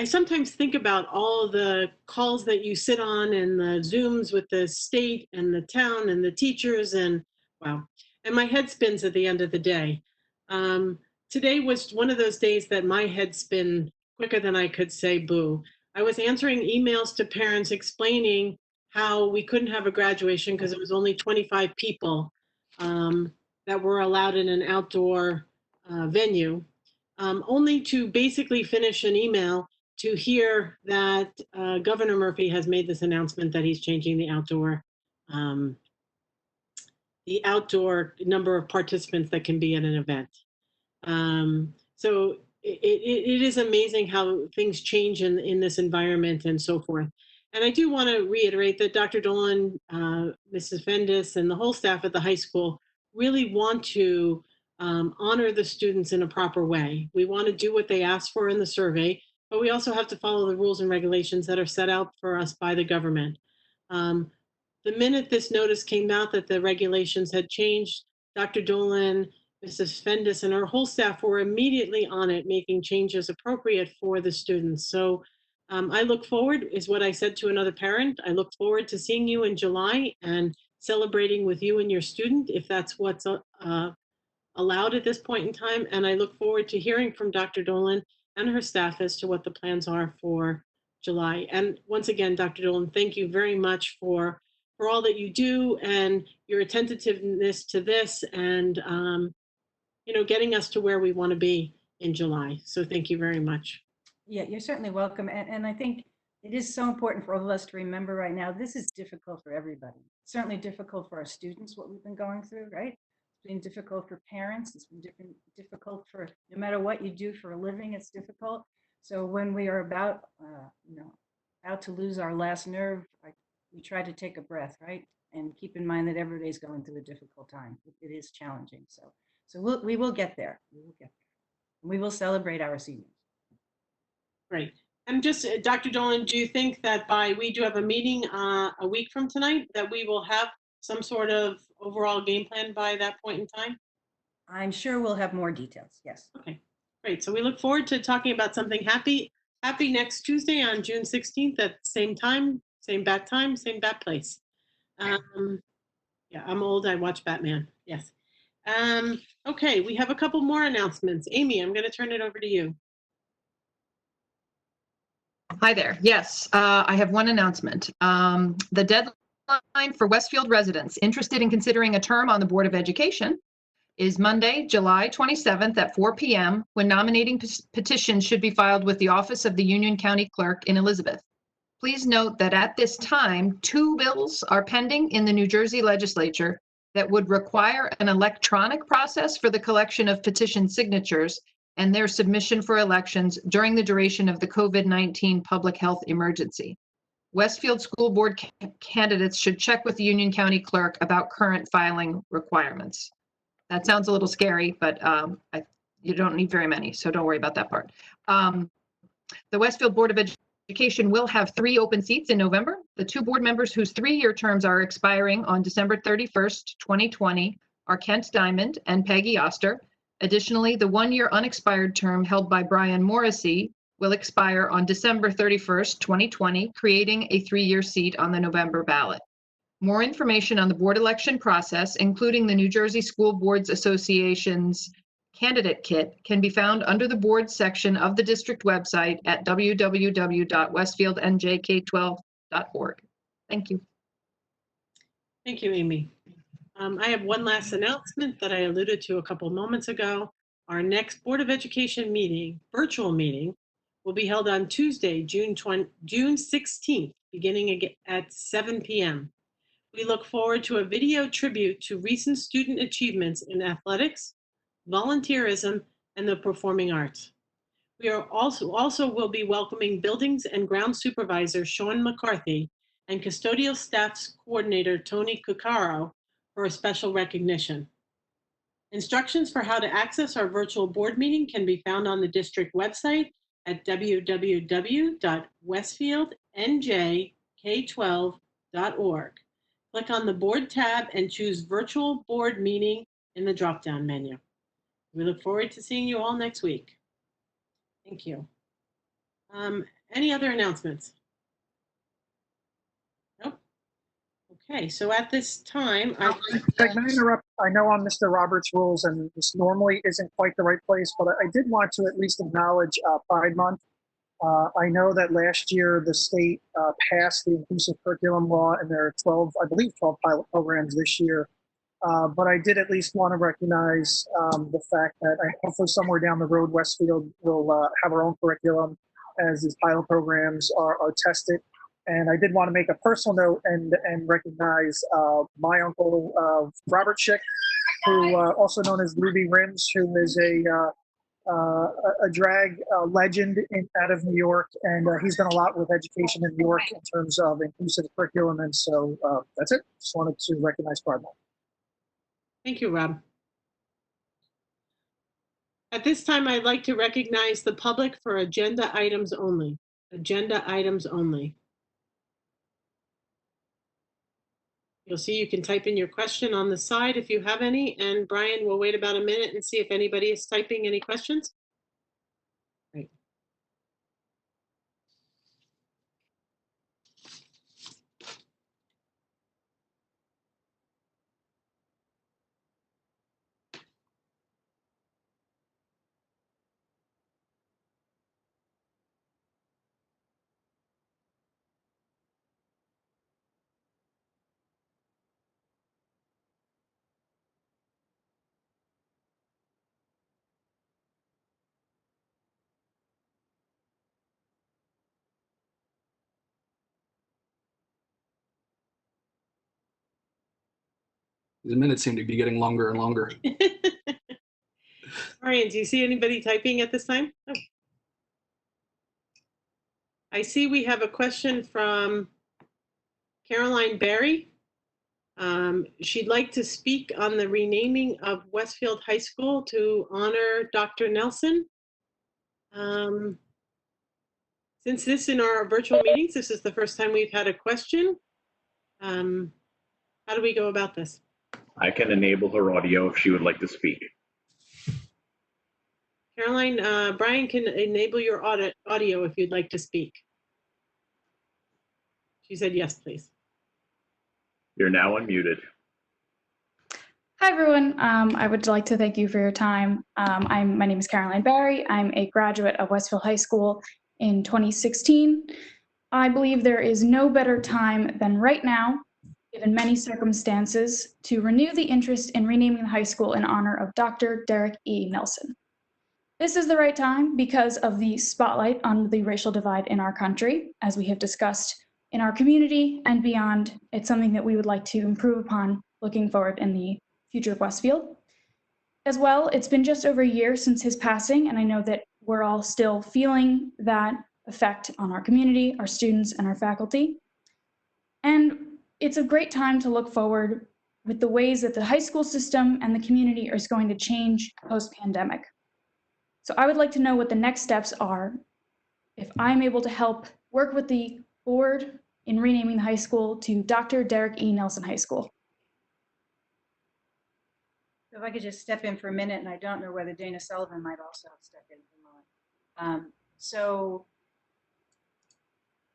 sometimes think about all the calls that you sit on and the Zooms with the state and the town and the teachers, and wow, and my head spins at the end of the day. Today was one of those days that my head spin quicker than I could say boo. I was answering emails to parents explaining how we couldn't have a graduation because it was only 25 people that were allowed in an outdoor venue, only to basically finish an email to hear that Governor Murphy has made this announcement that he's changing the outdoor number of participants that can be at an event. So it is amazing how things change in this environment and so forth. And I do want to reiterate that Dr. Dolan, Mrs. Fendis, and the whole staff at the high school really want to honor the students in a proper way. We want to do what they asked for in the survey, but we also have to follow the rules and regulations that are set out for us by the government. the minute this notice came out that the regulations had changed, Dr. Dolan, Mrs. Fendis, and our whole staff were immediately on it, making changes appropriate for the students. So I look forward, is what I said to another parent, I look forward to seeing you in July and celebrating with you and your student, if that's what's allowed at this point in time. And I look forward to hearing from Dr. Dolan and her staff as to what the plans are for July. And once again, Dr. Dolan, thank you very much for all that you do and your attentiveness to this and, you know, getting us to where we want to be in July. So thank you very much. Yeah, you're certainly welcome. And I think it is so important for all of us to remember right now, this is difficult for everybody. It's certainly difficult for our students, what we've been going through, right? It's been difficult for parents. It's been difficult for, no matter what you do for a living, it's difficult. So when we are about, about to lose our last nerve, we try to take a breath, right? And keep in mind that everybody's going through a difficult time. It is challenging. So we will get there. We will get there. And we will celebrate our seniors. Great. And just, Dr. Dolan, do you think that we do have a meeting a week from tonight, that we will have some sort of overall game plan by that point in time? I'm sure we'll have more details. Yes. Okay, great. So we look forward to talking about something happy next Tuesday on June 16th at same time, same bat time, same bat place. Yeah, I'm old. I watch Batman. Yes. Okay, we have a couple more announcements. Amy, I'm going to turn it over to you. Hi there. Yes, I have one announcement. The deadline for Westfield residents interested in considering a term on the Board of Education is Monday, July 27th at 4 p.m. when nominating petitions should be filed with the Office of the Union County Clerk in Elizabeth. Please note that at this time, 2 bills are pending in the New Jersey legislature that would require an electronic process for the collection of petition signatures and their submission for elections during the duration of the COVID-19 public health emergency. Westfield School Board candidates should check with the Union County Clerk about current filing requirements. That sounds a little scary, but you don't need very many, so don't worry about that part. The Westfield Board of Education will have 3 open seats in November. The 2 board members whose 3-year terms are expiring on December 31st, 2020 are Kent Diamond and Peggy Oster. Additionally, the 1-year unexpired term held by Brian Morrissey will expire on December 31st, 2020, creating a 3-year seat on the November ballot. More information on the board election process, including the New Jersey School Boards Association's candidate kit, can be found under the board section of the district website at www.westfieldnjk12.org. Thank you. Thank you, Amy. I have one last announcement that I alluded to a couple moments ago. Our next Board of Education meeting, virtual meeting, will be held on Tuesday, June 16th, beginning at 7 p.m. We look forward to a video tribute to recent student achievements in athletics, volunteerism, and the performing arts. We are also will be welcoming Buildings and Grounds Supervisor Sean McCarthy and Custodial Staffs Coordinator Tony Cuccaro for a special recognition. Instructions for how to access our virtual board meeting can be found on the district website at www.westfieldnjk12.org. Click on the board tab and choose virtual board meeting in the drop-down menu. We look forward to seeing you all next week. Thank you. Any other announcements? Nope. Okay, so at this time, Can I interrupt? I know I'm Mr. Roberts' rules, and this normally isn't quite the right place, but I did want to at least acknowledge Pride Month. I know that last year the state passed the inclusive curriculum law, and there are 12, I believe 12 pilot programs this year. But I did at least want to recognize the fact that hopefully somewhere down the road, Westfield will have our own curriculum as these pilot programs are tested. And I did want to make a personal note and recognize my uncle, Robert Schick, who also known as Ruby Rims, who is a drag legend out of New York. And he's done a lot with education in New York in terms of inclusive curriculum. And so that's it. Just wanted to recognize Pride Month. Thank you, Rob. At this time, I'd like to recognize the public for agenda items only. Agenda items only. You'll see you can type in your question on the side if you have any, and Brian will wait about a minute and see if anybody is typing any questions. Great. The minutes seem to be getting longer and longer. Brian, do you see anybody typing at this time? Oh. I see we have a question from Caroline Barry. She'd like to speak on the renaming of Westfield High School to honor Dr. Nelson. Since this in our virtual meetings, this is the first time we've had a question. How do we go about this? I can enable her audio if she would like to speak. Caroline, Brian can enable your audio if you'd like to speak. She said yes, please. You're now unmuted. Hi, everyone. I would like to thank you for your time. My name is Caroline Barry. I'm a graduate of Westfield High School in 2016. I believe there is no better time than right now, given many circumstances, to renew the interest in renaming the high school in honor of Dr. Derek E. Nelson. This is the right time because of the spotlight on the racial divide in our country, as we have discussed in our community and beyond. It's something that we would like to improve upon looking forward in the future of Westfield. As well, it's been just over a year since his passing, and I know that we're all still feeling that effect on our community, our students, and our faculty. And it's a great time to look forward with the ways that the high school system and the community is going to change post-pandemic. So I would like to know what the next steps are if I'm able to help work with the board in renaming the high school to Dr. Derek E. Nelson High School. So if I could just step in for a minute, and I don't know whether Dana Sullivan might also step in for a moment. So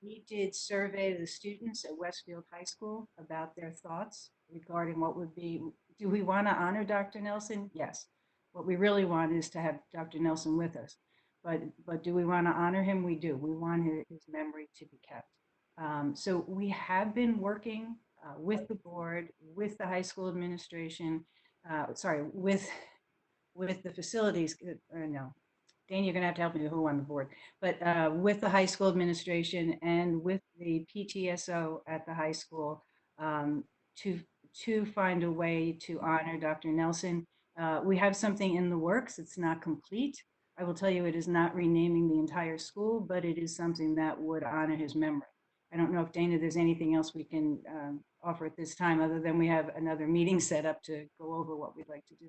we did survey the students at Westfield High School about their thoughts regarding what would be, do we want to honor Dr. Nelson? Yes. What we really want is to have Dr. Nelson with us. But do we want to honor him? We do. We want his memory to be kept. So we have been working with the board, with the high school administration, with the facilities, no, Dana, you're gonna have to help me who on the board, but with the high school administration and with the PTSO at the high school to find a way to honor Dr. Nelson. We have something in the works. It's not complete. I will tell you, it is not renaming the entire school, but it is something that would honor his memory. I don't know if, Dana, there's anything else we can offer at this time, other than we have another meeting set up to go over what we'd like to do.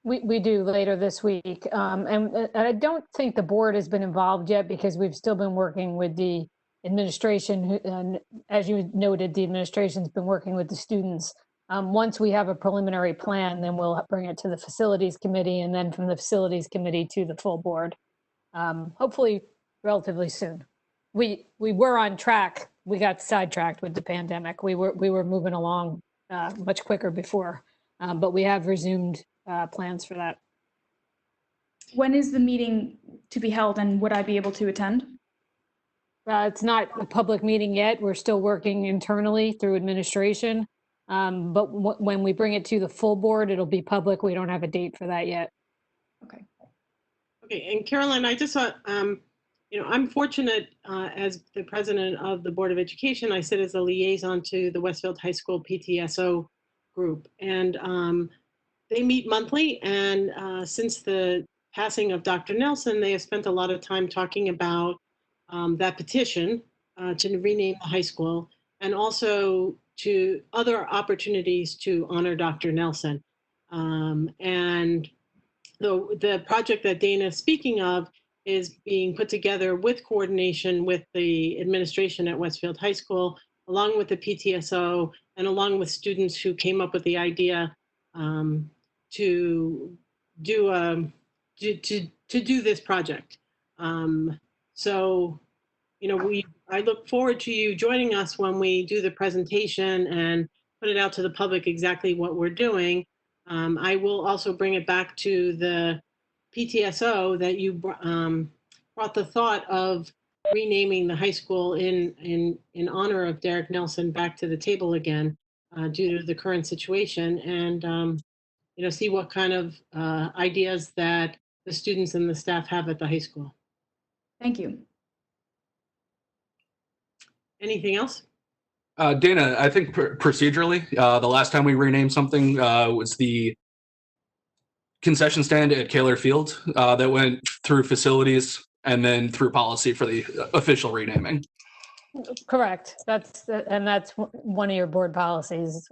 We do later this week. And I don't think the board has been involved yet because we've still been working with the administration. And as you noted, the administration's been working with the students. Once we have a preliminary plan, then we'll bring it to the facilities committee, and then from the facilities committee to the full board, hopefully relatively soon. We were on track. We got sidetracked with the pandemic. We were moving along much quicker before, but we have resumed plans for that. When is the meeting to be held, and would I be able to attend? It's not a public meeting yet. We're still working internally through administration. But when we bring it to the full board, it'll be public. We don't have a date for that yet. Okay. Okay, and Caroline, I just thought, I'm fortunate as the president of the Board of Education. I sit as a liaison to the Westfield High School PTSO group, and they meet monthly. And since the passing of Dr. Nelson, they have spent a lot of time talking about that petition to rename the high school, and also to other opportunities to honor Dr. Nelson. And the project that Dana is speaking of is being put together with coordination with the administration at Westfield High School, along with the PTSO and along with students who came up with the idea to do this project. So, you know, I look forward to you joining us when we do the presentation and put it out to the public exactly what we're doing. I will also bring it back to the PTSO that you brought the thought of renaming the high school in honor of Derek Nelson back to the table again due to the current situation, and you know, see what kind of ideas that the students and the staff have at the high school. Thank you. Anything else? Dana, I think procedurally, the last time we renamed something was the concession stand at Kaler Field that went through facilities and then through policy for the official renaming. Correct. That's one of your board policies,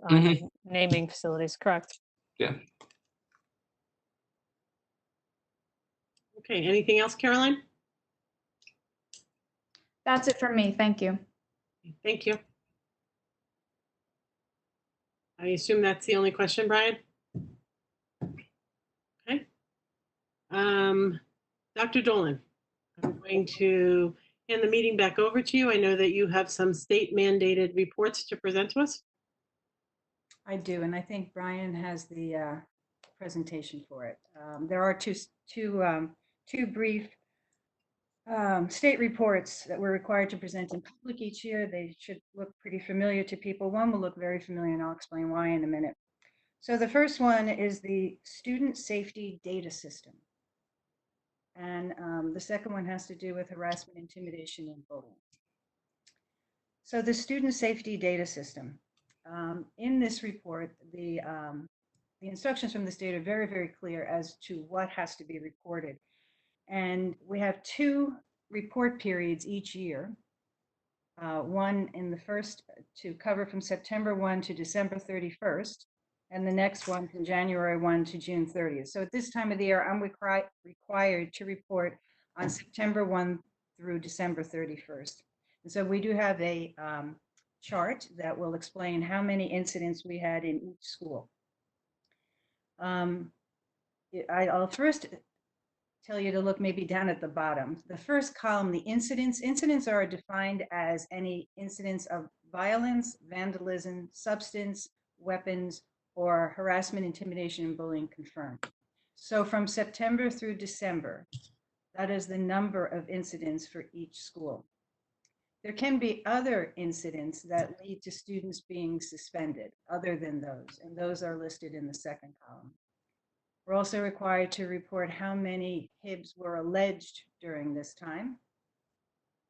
naming facilities. Correct. Yeah. Okay. Anything else, Caroline? That's it for me. Thank you. Thank you. I assume that's the only question, Brian? Okay. Dr. Dolan, I'm going to hand the meeting back over to you. I know that you have some state mandated reports to present to us. I do, and I think Brian has the presentation for it. There are two brief state reports that we're required to present in public each year. They should look pretty familiar to people. One will look very familiar, and I'll explain why in a minute. So the first one is the Student Safety Data System. And the second one has to do with harassment, intimidation, and bullying. So the Student Safety Data System. In this report, the instructions from the state are very, very clear as to what has to be reported. And we have two report periods each year. One in the first to cover from September 1 to December 31st, and the next one from January 1 to June 30th. So at this time of the year, I'm required to report on September 1 through December 31st. And so we do have a chart that will explain how many incidents we had in each school. I'll first tell you to look maybe down at the bottom. The first column, the incidents. Incidents are defined as any incidents of violence, vandalism, substance, weapons, or harassment, intimidation, and bullying confirmed. So from September through December, that is the number of incidents for each school. There can be other incidents that lead to students being suspended other than those, and those are listed in the second column. We're also required to report how many HIBs were alleged during this time,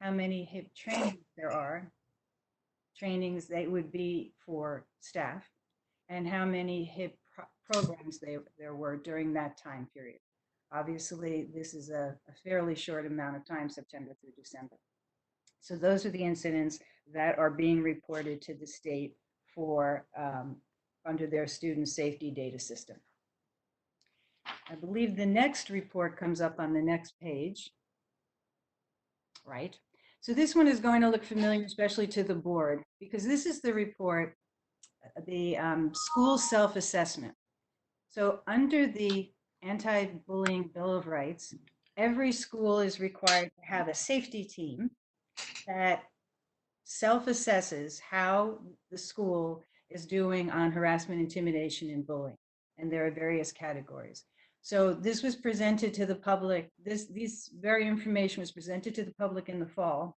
how many HIB trainings there are, trainings they would be for staff, and how many HIB programs there were during that time period. Obviously, this is a fairly short amount of time, September through December. So those are the incidents that are being reported to the state for under their student safety data system. I believe the next report comes up on the next page, right? So this one is going to look familiar, especially to the board, because this is the report, the school self-assessment. So under the Anti-Bullying Bill of Rights, every school is required to have a safety team that self-assesses how the school is doing on harassment, intimidation, and bullying. And there are various categories. So this was presented to the public. This very information was presented to the public in the fall.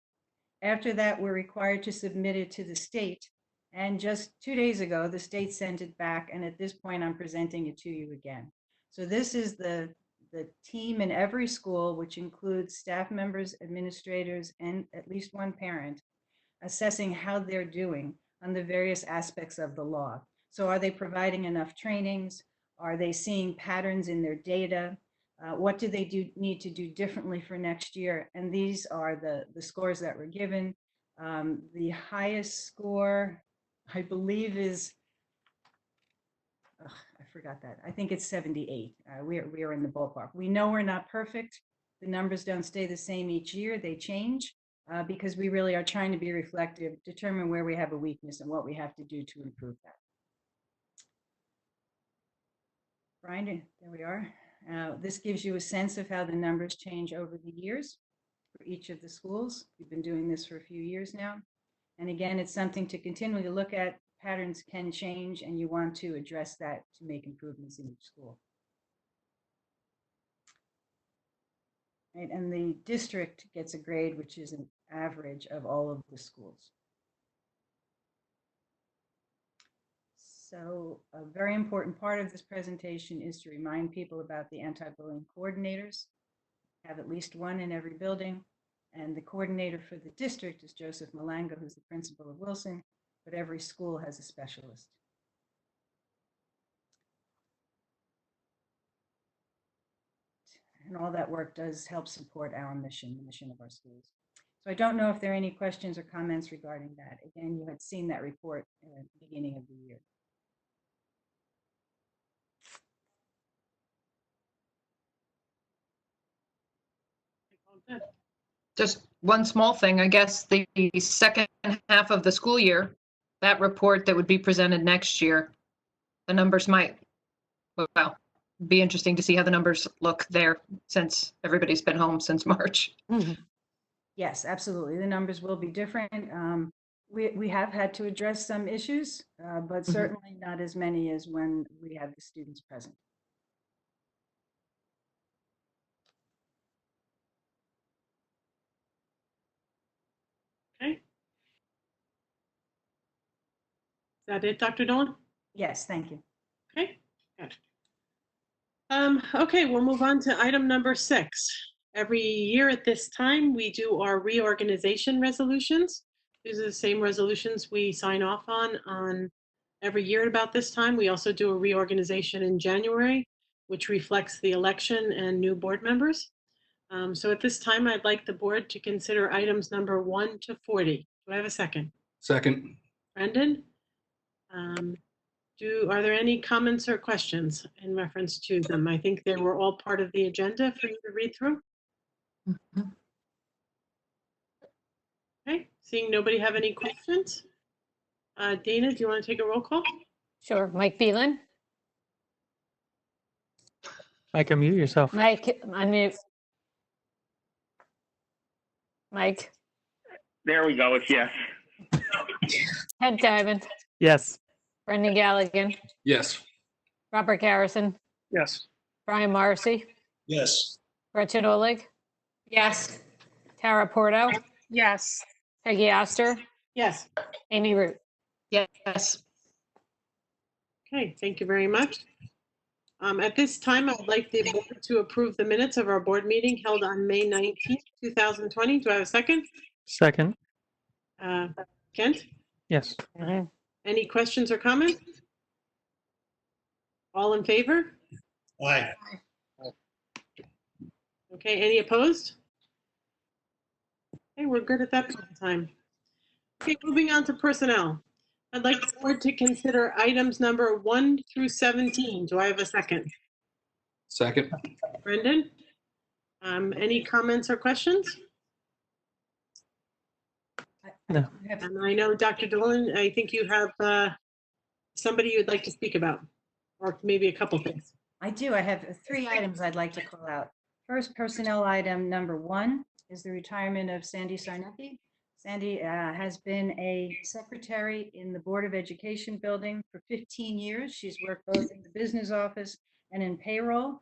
After that, we're required to submit it to the state. And just 2 days ago, the state sent it back. And at this point, I'm presenting it to you again. So this is the team in every school, which includes staff members, administrators, and at least one parent, assessing how they're doing on the various aspects of the law. So are they providing enough trainings? Are they seeing patterns in their data? What do they need to do differently for next year? And these are the scores that were given. The highest score, I believe, is, I forgot that. I think it's 78. We are in the ballpark. We know we're not perfect. The numbers don't stay the same each year. They change. because we really are trying to be reflective, determine where we have a weakness and what we have to do to improve that. Brian, there we are. This gives you a sense of how the numbers change over the years for each of the schools. We've been doing this for a few years now. And again, it's something to continually look at. Patterns can change, and you want to address that to make improvements in each school. Right, and the district gets a grade, which is an average of all of the schools. So a very important part of this presentation is to remind people about the anti-bullying coordinators. Have at least one in every building. And the coordinator for the district is Joseph Malanga, who's the principal of Wilson, but every school has a specialist. And all that work does help support our mission, the mission of our schools. So I don't know if there are any questions or comments regarding that. Again, you had seen that report at the beginning of the year. Just one small thing, I guess, the second half of the school year, that report that would be presented next year, the numbers might, well, be interesting to see how the numbers look there since everybody's been home since March. Yes, absolutely. The numbers will be different. We have had to address some issues, but certainly not as many as when we had the students present. Okay. Is that it, Dr. Dolan? Yes, thank you. Okay, good. Okay, we'll move on to item number 6. Every year at this time, we do our reorganization resolutions. These are the same resolutions we sign off on every year about this time. We also do a reorganization in January, which reflects the election and new board members. So at this time, I'd like the board to consider items number 1 to 40. Do I have a second? Second. Brendan? Are there any comments or questions in reference to them? I think they were all part of the agenda for you to read through. Okay, seeing nobody have any questions. Dana, do you want to take a roll call? Sure. Mike Phelan. Mike, unmute yourself. Mike, unmute. Mike. There we go. It's yes. Ted Diamond. Yes. Brendan Galligan. Yes. Robert Garrison. Yes. Brian Morrissey. Yes. Gretchen Oleg. Yes. Tara Porto. Yes. Peggy Oster. Yes. Amy Root. Yes. Okay, thank you very much. At this time, I'd like the board to approve the minutes of our board meeting held on May 19th, 2020. Do I have a second? Second. Kent? Yes. Any questions or comments? All in favor? Aye. Okay, any opposed? Okay, we're good at that point in time. Okay, moving on to personnel. I'd like the board to consider items number 1 through 17. Do I have a second? Second. Brendan? Any comments or questions? No. And I know, Dr. Dolan, I think you have somebody you'd like to speak about, or maybe a couple things. I do. I have 3 items I'd like to call out. First, personnel item number 1 is the retirement of Sandy Sarnecki. Sandy has been a secretary in the Board of Education building for 15 years. She's worked both in the business office and in payroll.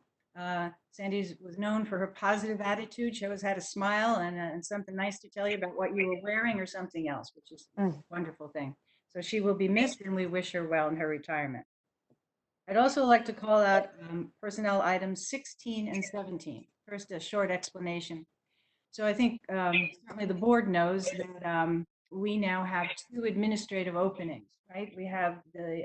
Sandy was known for her positive attitude. She always had a smile and something nice to tell you about what you were wearing or something else, which is a wonderful thing. So she will be missed, and we wish her well in her retirement. I'd also like to call out personnel items 16 and 17. First, a short explanation. So I think certainly the board knows that we now have 2 administrative openings, right? We have the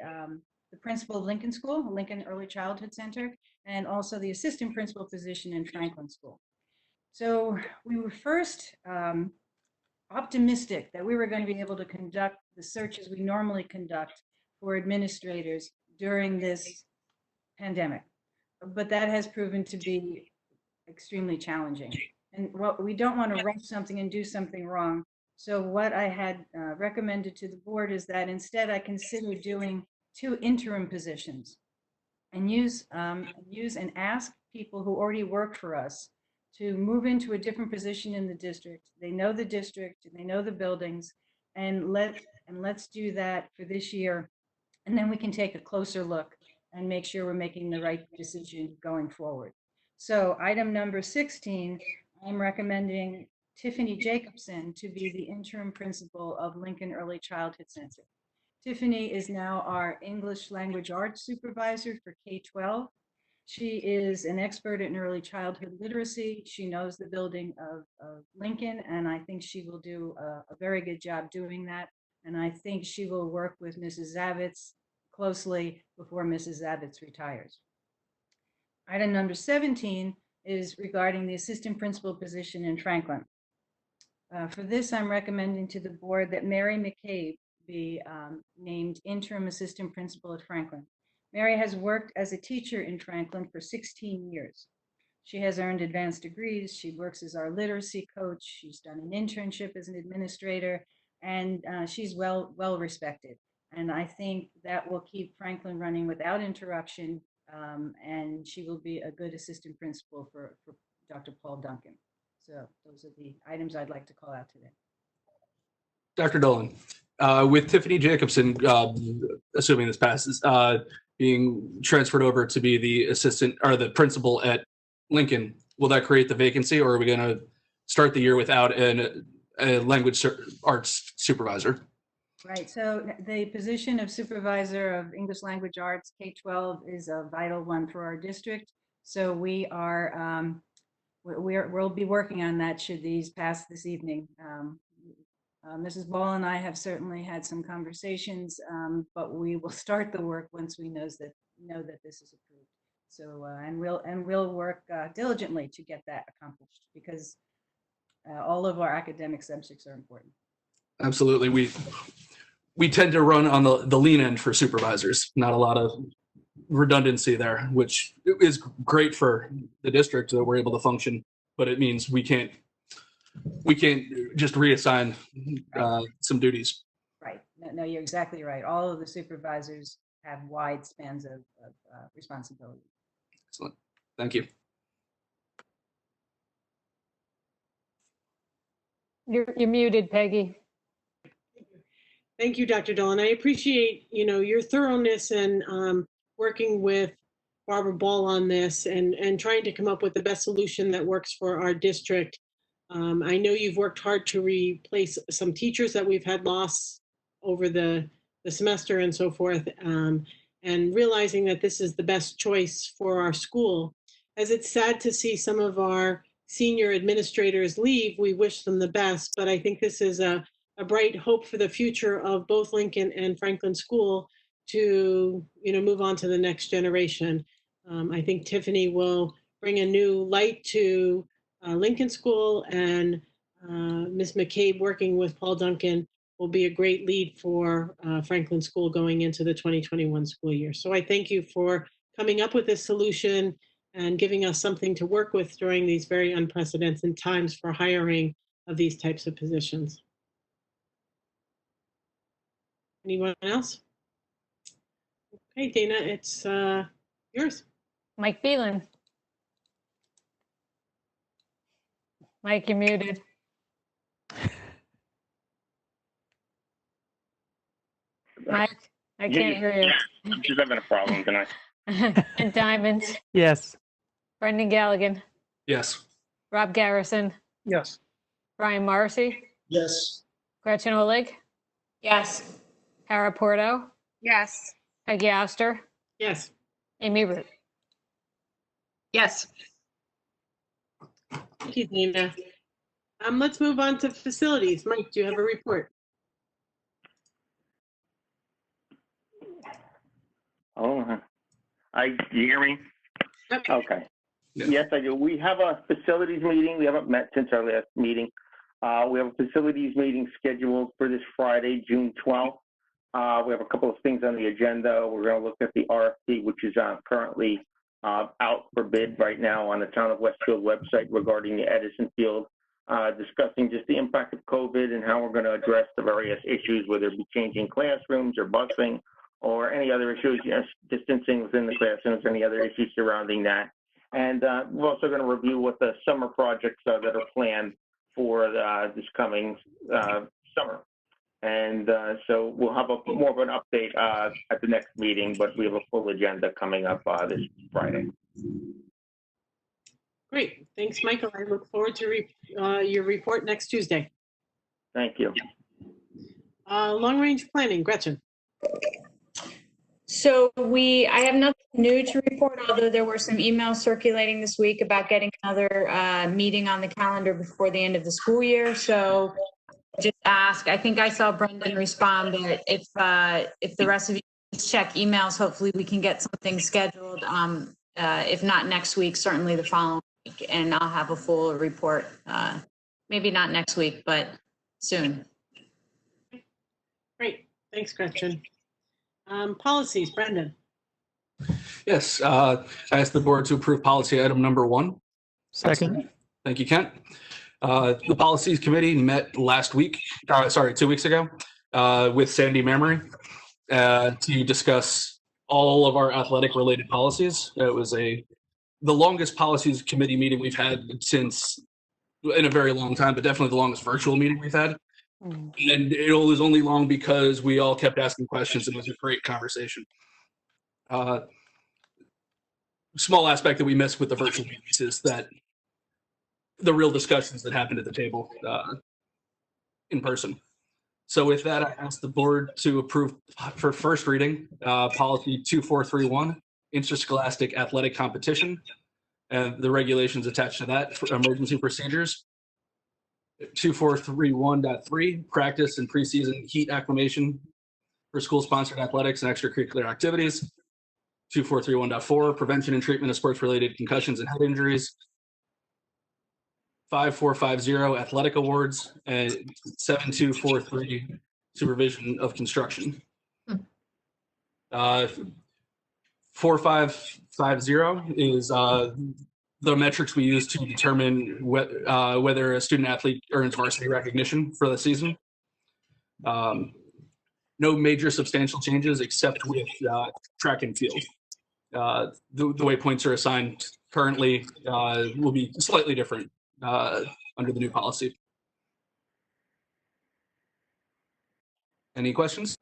principal of Lincoln School, Lincoln Early Childhood Center, and also the assistant principal position in Franklin School. So we were first optimistic that we were going to be able to conduct the searches we normally conduct for administrators during this pandemic, but that has proven to be extremely challenging. and we don't want to rush something and do something wrong. So what I had recommended to the board is that instead I consider doing 2 interim positions and use and ask people who already work for us to move into a different position in the district. They know the district and they know the buildings, and let's do that for this year. And then we can take a closer look and make sure we're making the right decision going forward. So item number 16, I'm recommending Tiffany Jacobson to be the interim principal of Lincoln Early Childhood Center. Tiffany is now our English language arts supervisor for K-12. She is an expert in early childhood literacy. She knows the building of Lincoln, and I think she will do a very good job doing that. And I think she will work with Mrs. Zavitz closely before Mrs. Zavitz retires. Item number 17 is regarding the assistant principal position in Franklin. For this, I'm recommending to the board that Mary McCabe be named interim assistant principal at Franklin. Mary has worked as a teacher in Franklin for 16 years. She has earned advanced degrees. She works as our literacy coach. She's done an internship as an administrator, and she's well respected. And I think that will keep Franklin running without interruption, and she will be a good assistant principal for Dr. Paul Duncan. So those are the items I'd like to call out today. Dr. Dolan, with Tiffany Jacobson, assuming this passes, being transferred over to be the assistant or the principal at Lincoln, will that create the vacancy, or are we going to start the year without a language arts supervisor? Right. So the position of supervisor of English language arts K-12 is a vital one for our district. So we are we'll be working on that should these pass this evening. Mrs. Ball and I have certainly had some conversations, but we will start the work once we know that this is approved. So and we'll work diligently to get that accomplished, because all of our academic subjects are important. Absolutely. We tend to run on the lean end for supervisors, not a lot of redundancy there, which is great for the district that we're able to function, but it means we can't just reassign some duties. Right. No, you're exactly right. All of the supervisors have wide spans of responsibility. Excellent. Thank you. You're muted, Peggy. Thank you, Dr. Dolan. I appreciate, your thoroughness and working with Barbara Ball on this and trying to come up with the best solution that works for our district. I know you've worked hard to replace some teachers that we've had lost over the semester and so forth, and realizing that this is the best choice for our school. As it's sad to see some of our senior administrators leave, we wish them the best, but I think this is a bright hope for the future of both Lincoln and Franklin School to, move on to the next generation. I think Tiffany will bring a new light to Lincoln School, and Ms. McCabe working with Paul Duncan will be a great lead for Franklin School going into the 2021 school year. So I thank you for coming up with this solution and giving us something to work with during these very unprecedented times for hiring of these types of positions. Anyone else? Okay, Dana, it's yours. Mike Phelan. Mike, you're muted. Mike, I can't hear you. She's having a problem tonight. And Diamond. Yes. Brendan Galligan. Yes. Rob Garrison. Yes. Brian Morrissey. Yes. Gretchen Oleg. Yes. Kara Porto. Yes. Peggy Oster. Yes. Amy Root. Yes. Thank you, Dana. Let's move on to facilities. Mike, do you have a report? Oh, do you hear me? Okay. Yes, I do. We have a facilities meeting. We haven't met since our last meeting. We have a facilities meeting scheduled for this Friday, June 12th. We have a couple of things on the agenda. We're going to look at the RFP, which is currently out for bid right now on the Town of Westfield website regarding the Edison Field, discussing just the impact of COVID and how we're going to address the various issues, whether it be changing classrooms or busing or any other issues, distancing within the classrooms, any other issues surrounding that. And we're also going to review what the summer projects are that are planned for this coming summer. And so we'll have more of an update at the next meeting, but we have a full agenda coming up this Friday. Great. Thanks, Michael. I look forward to your report next Tuesday. Thank you. Long-range planning, Gretchen. So I have nothing new to report, although there were some emails circulating this week about getting another meeting on the calendar before the end of the school year. So just ask, I think I saw Brendan respond that if the rest of you check emails, hopefully we can get something scheduled. If not next week, certainly the following week, and I'll have a full report. Maybe not next week, but soon. Great. Thanks, Gretchen. Policies, Brendan. Yes, I asked the board to approve policy item number 1. Second. Thank you, Kent. The policies committee met last week, 2 weeks ago, with Sandy Memory to discuss all of our athletic related policies. It was the longest policies committee meeting we've had in a very long time, but definitely the longest virtual meeting we've had. And it was only long because we all kept asking questions and it was a great conversation. Small aspect that we missed with the virtual meetings is that the real discussions that happened at the table in person. So with that, I asked the board to approve for first reading, policy 2431, interscholastic athletic competition, and the regulations attached to that for emergency procedures. 2431.3, practice and preseason heat acclimation for school-sponsored athletics and extracurricular activities. 2431.4, prevention and treatment of sports-related concussions and head injuries. 5450, athletic awards, and 7243, supervision of construction. 4550 is the metrics we use to determine whether a student athlete earns varsity recognition for the season. No major substantial changes except with track and field. The way points are assigned currently will be slightly different under the new policy. Any questions?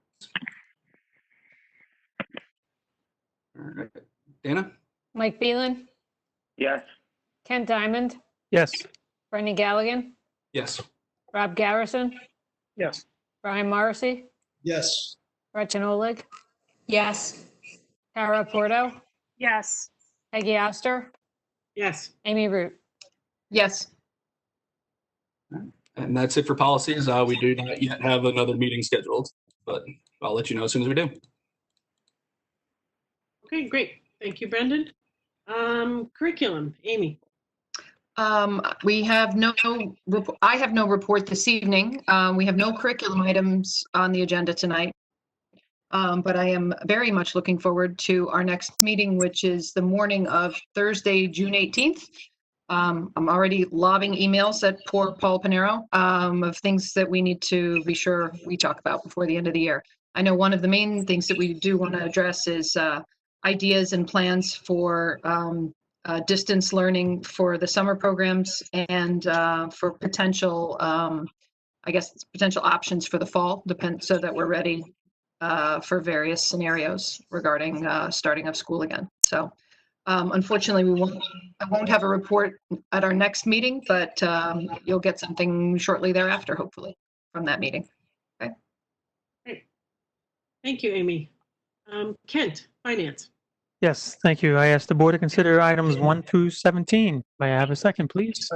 All right. Dana? Mike Phelan, Yes. Ken Diamond, Yes. Brendan Galligan, Yes. Rob Garrison, Yes. Brian Morrissey, Yes. Gretchen Oleg, Yes. Cara Porto, Yes. Peggy Oster, Yes. Amy Root. Yes. And that's it for policies. We do not yet have another meeting scheduled, but I'll let you know as soon as we do. Okay, great. Thank you, Brendan. Curriculum, Amy. We have I have no report this evening. We have no curriculum items on the agenda tonight. But I am very much looking forward to our next meeting, which is the morning of Thursday, June 18th. I'm already lobbing emails at poor Paul Panero of things that we need to be sure we talk about before the end of the year. I know one of the main things that we do want to address is ideas and plans for distance learning for the summer programs and for potential, potential options for the fall, so that we're ready for various scenarios regarding starting of school again. So unfortunately, I won't have a report at our next meeting, but you'll get something shortly thereafter, hopefully, from that meeting. Okay. Great. Thank you, Amy. Kent, Finance. Yes, thank you. I asked the board to consider items 1 through 17. May I have a second, please?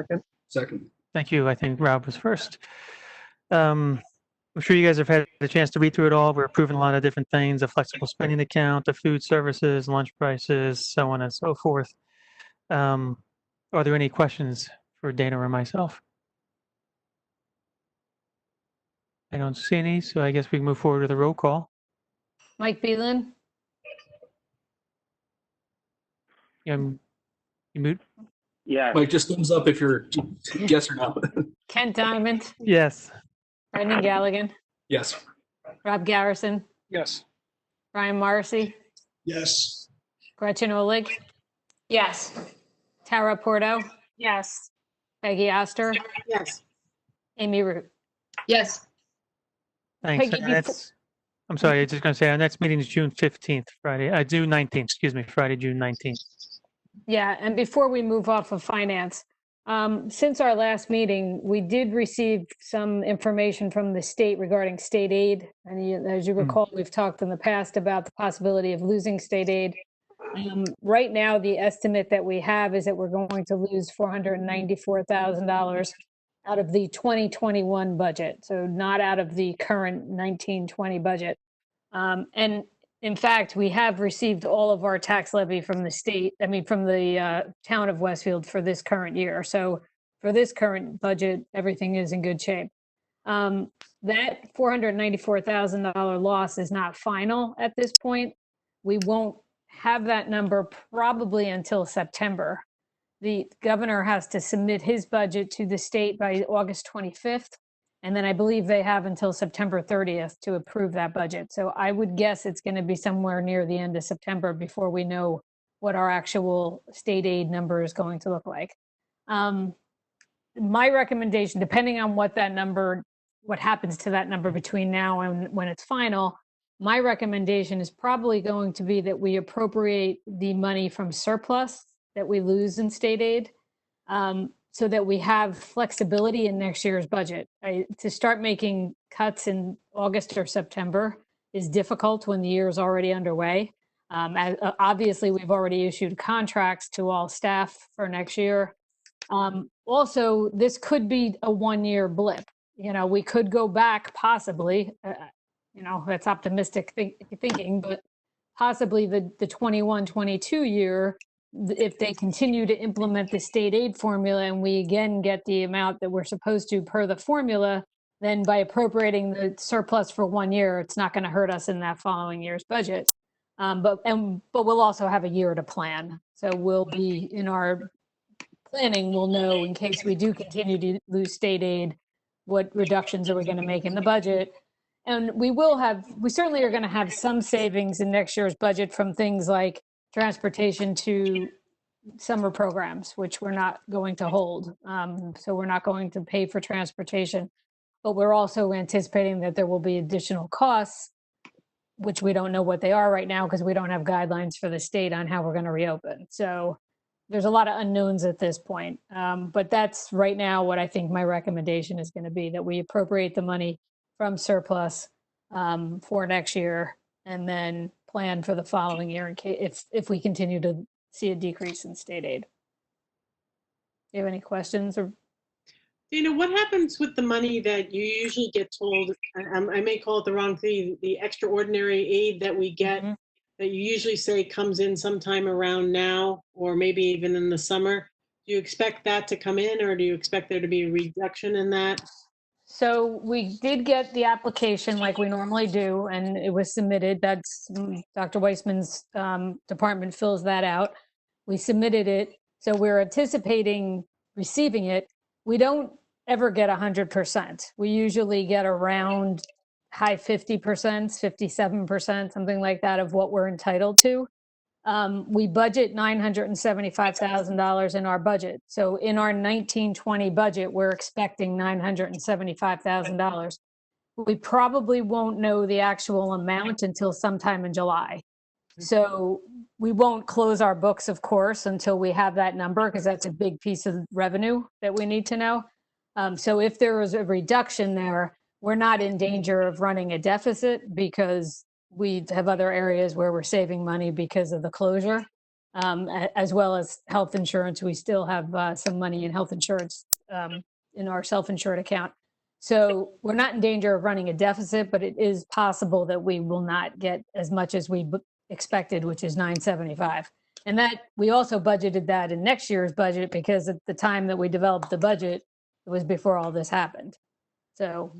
Second. Thank you. I think Rob was first. I'm sure you guys have had a chance to read through it all. We're approving a lot of different things, a flexible spending account, the food services, lunch prices, so on and so forth. Are there any questions for Dana or myself? I don't see any, so I guess we can move forward with a roll call. Mike Phelan, You mute? Yes. Mike, just thumbs up if you're yes or no. Kent Diamond, Yes. Brendan Galligan, Yes. Rob Garrison, Yes. Ryan Morrissey, Yes. Gretchen Olig, Yes. Tara Porto, Yes. Peggy Oster, Yes. Amy Root. Yes. Thanks. Peggy, And that's, I'm sorry, I was just going to say our next meeting is June 15th, Friday, June 19th, excuse me, Friday, June 19th. Yeah, and before we move off of finance, since our last meeting, we did receive some information from the state regarding state aid. And as you recall, we've talked in the past about the possibility of losing state aid. Right now, the estimate that we have is that we're going to lose $494,000 out of the 2021 budget. So not out of the current 1920 budget. And in fact, we have received all of our tax levy from the state, from the town of Westfield for this current year. So for this current budget, everything is in good shape. That $494,000 loss is not final at this point. We won't have that number probably until September. The governor has to submit his budget to the state by August 25th. And then I believe they have until September 30th to approve that budget. So I would guess it's going to be somewhere near the end of September before we know what our actual state aid number is going to look like. My recommendation, depending on what happens to that number between now and when it's final, my recommendation is probably going to be that we appropriate the money from surplus that we lose in state aid. So that we have flexibility in next year's budget. To start making cuts in August or September is difficult when the year is already underway. Obviously, we've already issued contracts to all staff for next year. Also, this could be a one-year blip. We could go back possibly, that's optimistic thinking, but possibly the 21-22 year, if they continue to implement the state aid formula and we again get the amount that we're supposed to per the formula, then by appropriating the surplus for 1 year, it's not going to hurt us in that following year's budget. But we'll also have a year to plan. So we'll be in our planning, we'll know in case we do continue to lose state aid, what reductions are we going to make in the budget. And we certainly are going to have some savings in next year's budget from things like transportation to summer programs, which we're not going to hold. So we're not going to pay for transportation, but we're also anticipating that there will be additional costs, which we don't know what they are right now because we don't have guidelines for the state on how we're going to reopen. So there's a lot of unknowns at this point. But that's right now what I think my recommendation is going to be, that we appropriate the money from surplus for next year and then plan for the following year in case if we continue to see a decrease in state aid. Do you have any questions? Or Dana, what happens with the money that you usually get told, I may call it the wrong thing, the extraordinary aid that we get that you usually say comes in sometime around now or maybe even in the summer? Do you expect that to come in, or do you expect there to be a reduction in that? So we did get the application like we normally do, and it was submitted. That's Dr. Weissman's department fills that out. We submitted it. So we're anticipating receiving it. We don't ever get 100%. We usually get around high 50%, 57%, something like that of what we're entitled to. We budget $975,000 in our budget. So in our 1920 budget, we're expecting $975,000. We probably won't know the actual amount until sometime in July. So we won't close our books, of course, until we have that number, because that's a big piece of revenue that we need to know. So if there is a reduction there, we're not in danger of running a deficit because we have other areas where we're saving money because of the closure, as well as health insurance. We still have some money in health insurance in our self-insured account. So we're not in danger of running a deficit, but it is possible that we will not get as much as we expected, which is 975. And that we also budgeted that in next year's budget because at the time that we developed the budget, it was before all this happened. So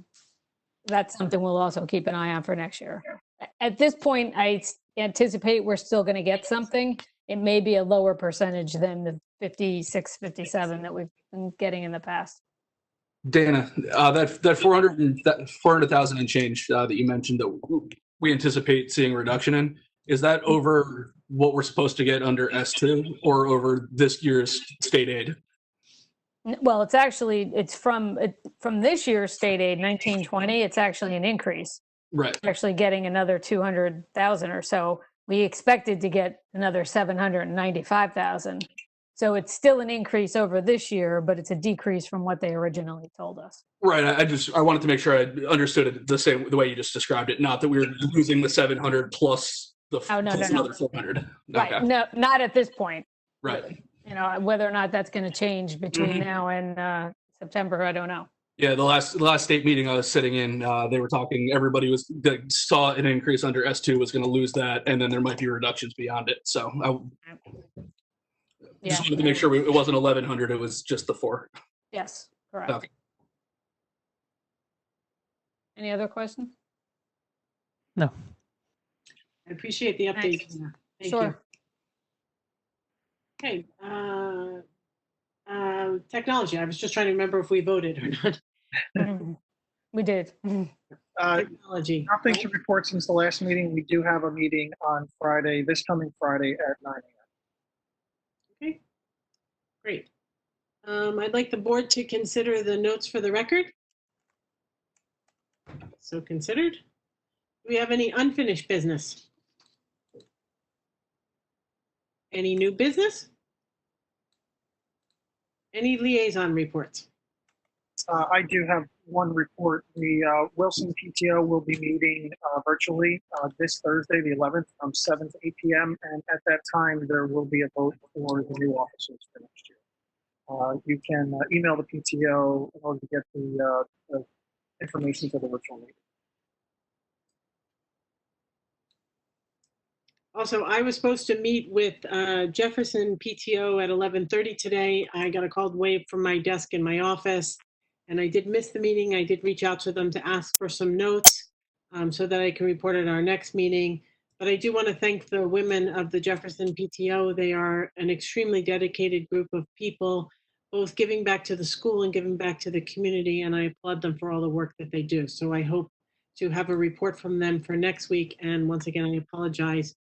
that's something we'll also keep an eye on for next year. At this point, I anticipate we're still going to get something. it may be a lower percentage than the 56, 57 that we've been getting in the past. Dana, that 400,000 and change that you mentioned that we anticipate seeing a reduction in, is that over what we're supposed to get under S2 or over this year's state aid? Well, it's from this year's state aid, 1920, it's actually an increase. Right. Actually getting another 200,000 or so. We expected to get another 795,000. So it's still an increase over this year, but it's a decrease from what they originally told us. Right. I wanted to make sure I understood it the way you just described it. Not that we were losing the 700 plus the plus another 400. Right. Okay. No, not at this point. Right. You know, whether or not that's going to change between now and September, I don't know. Yeah, the last state meeting I was sitting in, they were talking. Everybody saw an increase under S2 was going to lose that, and then there might be reductions beyond it. So I just wanted to make sure it wasn't 1,100; it was just the 4. Yes, correct. Okay. Any other questions? No. I appreciate the update. Thanks. Thank Sure. you. Okay. Technology. I was just trying to remember if we voted or not. We did. Technology. Nothing to report since the last meeting. We do have a meeting on Friday, this coming Friday at 9 a.m. Okay, great. I'd like the board to consider the notes for the record. So considered. Do we have any unfinished business? Any new business? Any liaison reports? I do have one report. The Wilson PTO will be meeting virtually this Thursday, the 11th, from 7 to 8 p.m. And at that time, there will be a vote for the new officers for next year. You can email the PTO in order to get the information for the virtual meeting. Also, I was supposed to meet with Jefferson PTO at 11:30 today. I got a call away from my desk in my office, and I did miss the meeting. I did reach out to them to ask for some notes so that I can report at our next meeting. But I do want to thank the women of the Jefferson PTO. They are an extremely dedicated group of people, both giving back to the school and giving back to the community, and I applaud them for all the work that they do. So I hope to have a report from them for next week. And once again, I apologize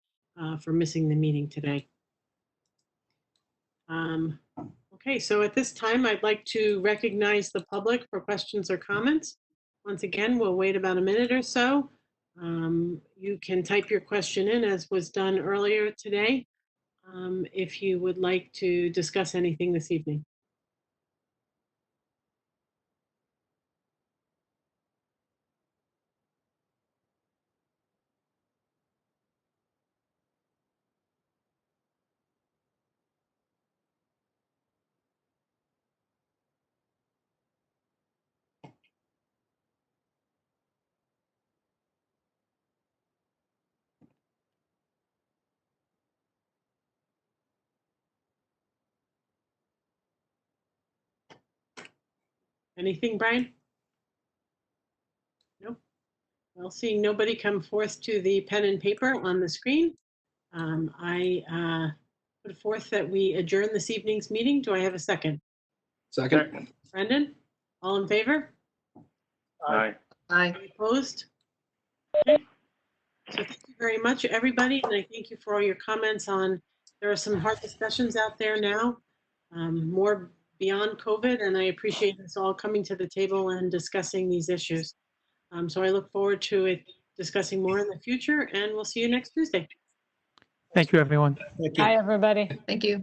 for missing the meeting today. Okay, so at this time, I'd like to recognize the public for questions or comments. Once again, we'll wait about a minute or so. You can type your question in as was done earlier today if you would like to discuss anything this evening. Anything, Brian? Nope. Well, seeing nobody come forth to the pen and paper on the screen, I put forth that we adjourn this evening's meeting. Do I have a second? Second. Brendan, all in favor? Aye. Aye. Any opposed? Okay. So thank you very much, everybody, and I thank you for all your comments on, there are some hard discussions out there now, more beyond COVID, and I appreciate us all coming to the table and discussing these issues. So I look forward to it discussing more in the future, and we'll see you next Tuesday. Thank you, everyone. Hi, everybody. Thank you.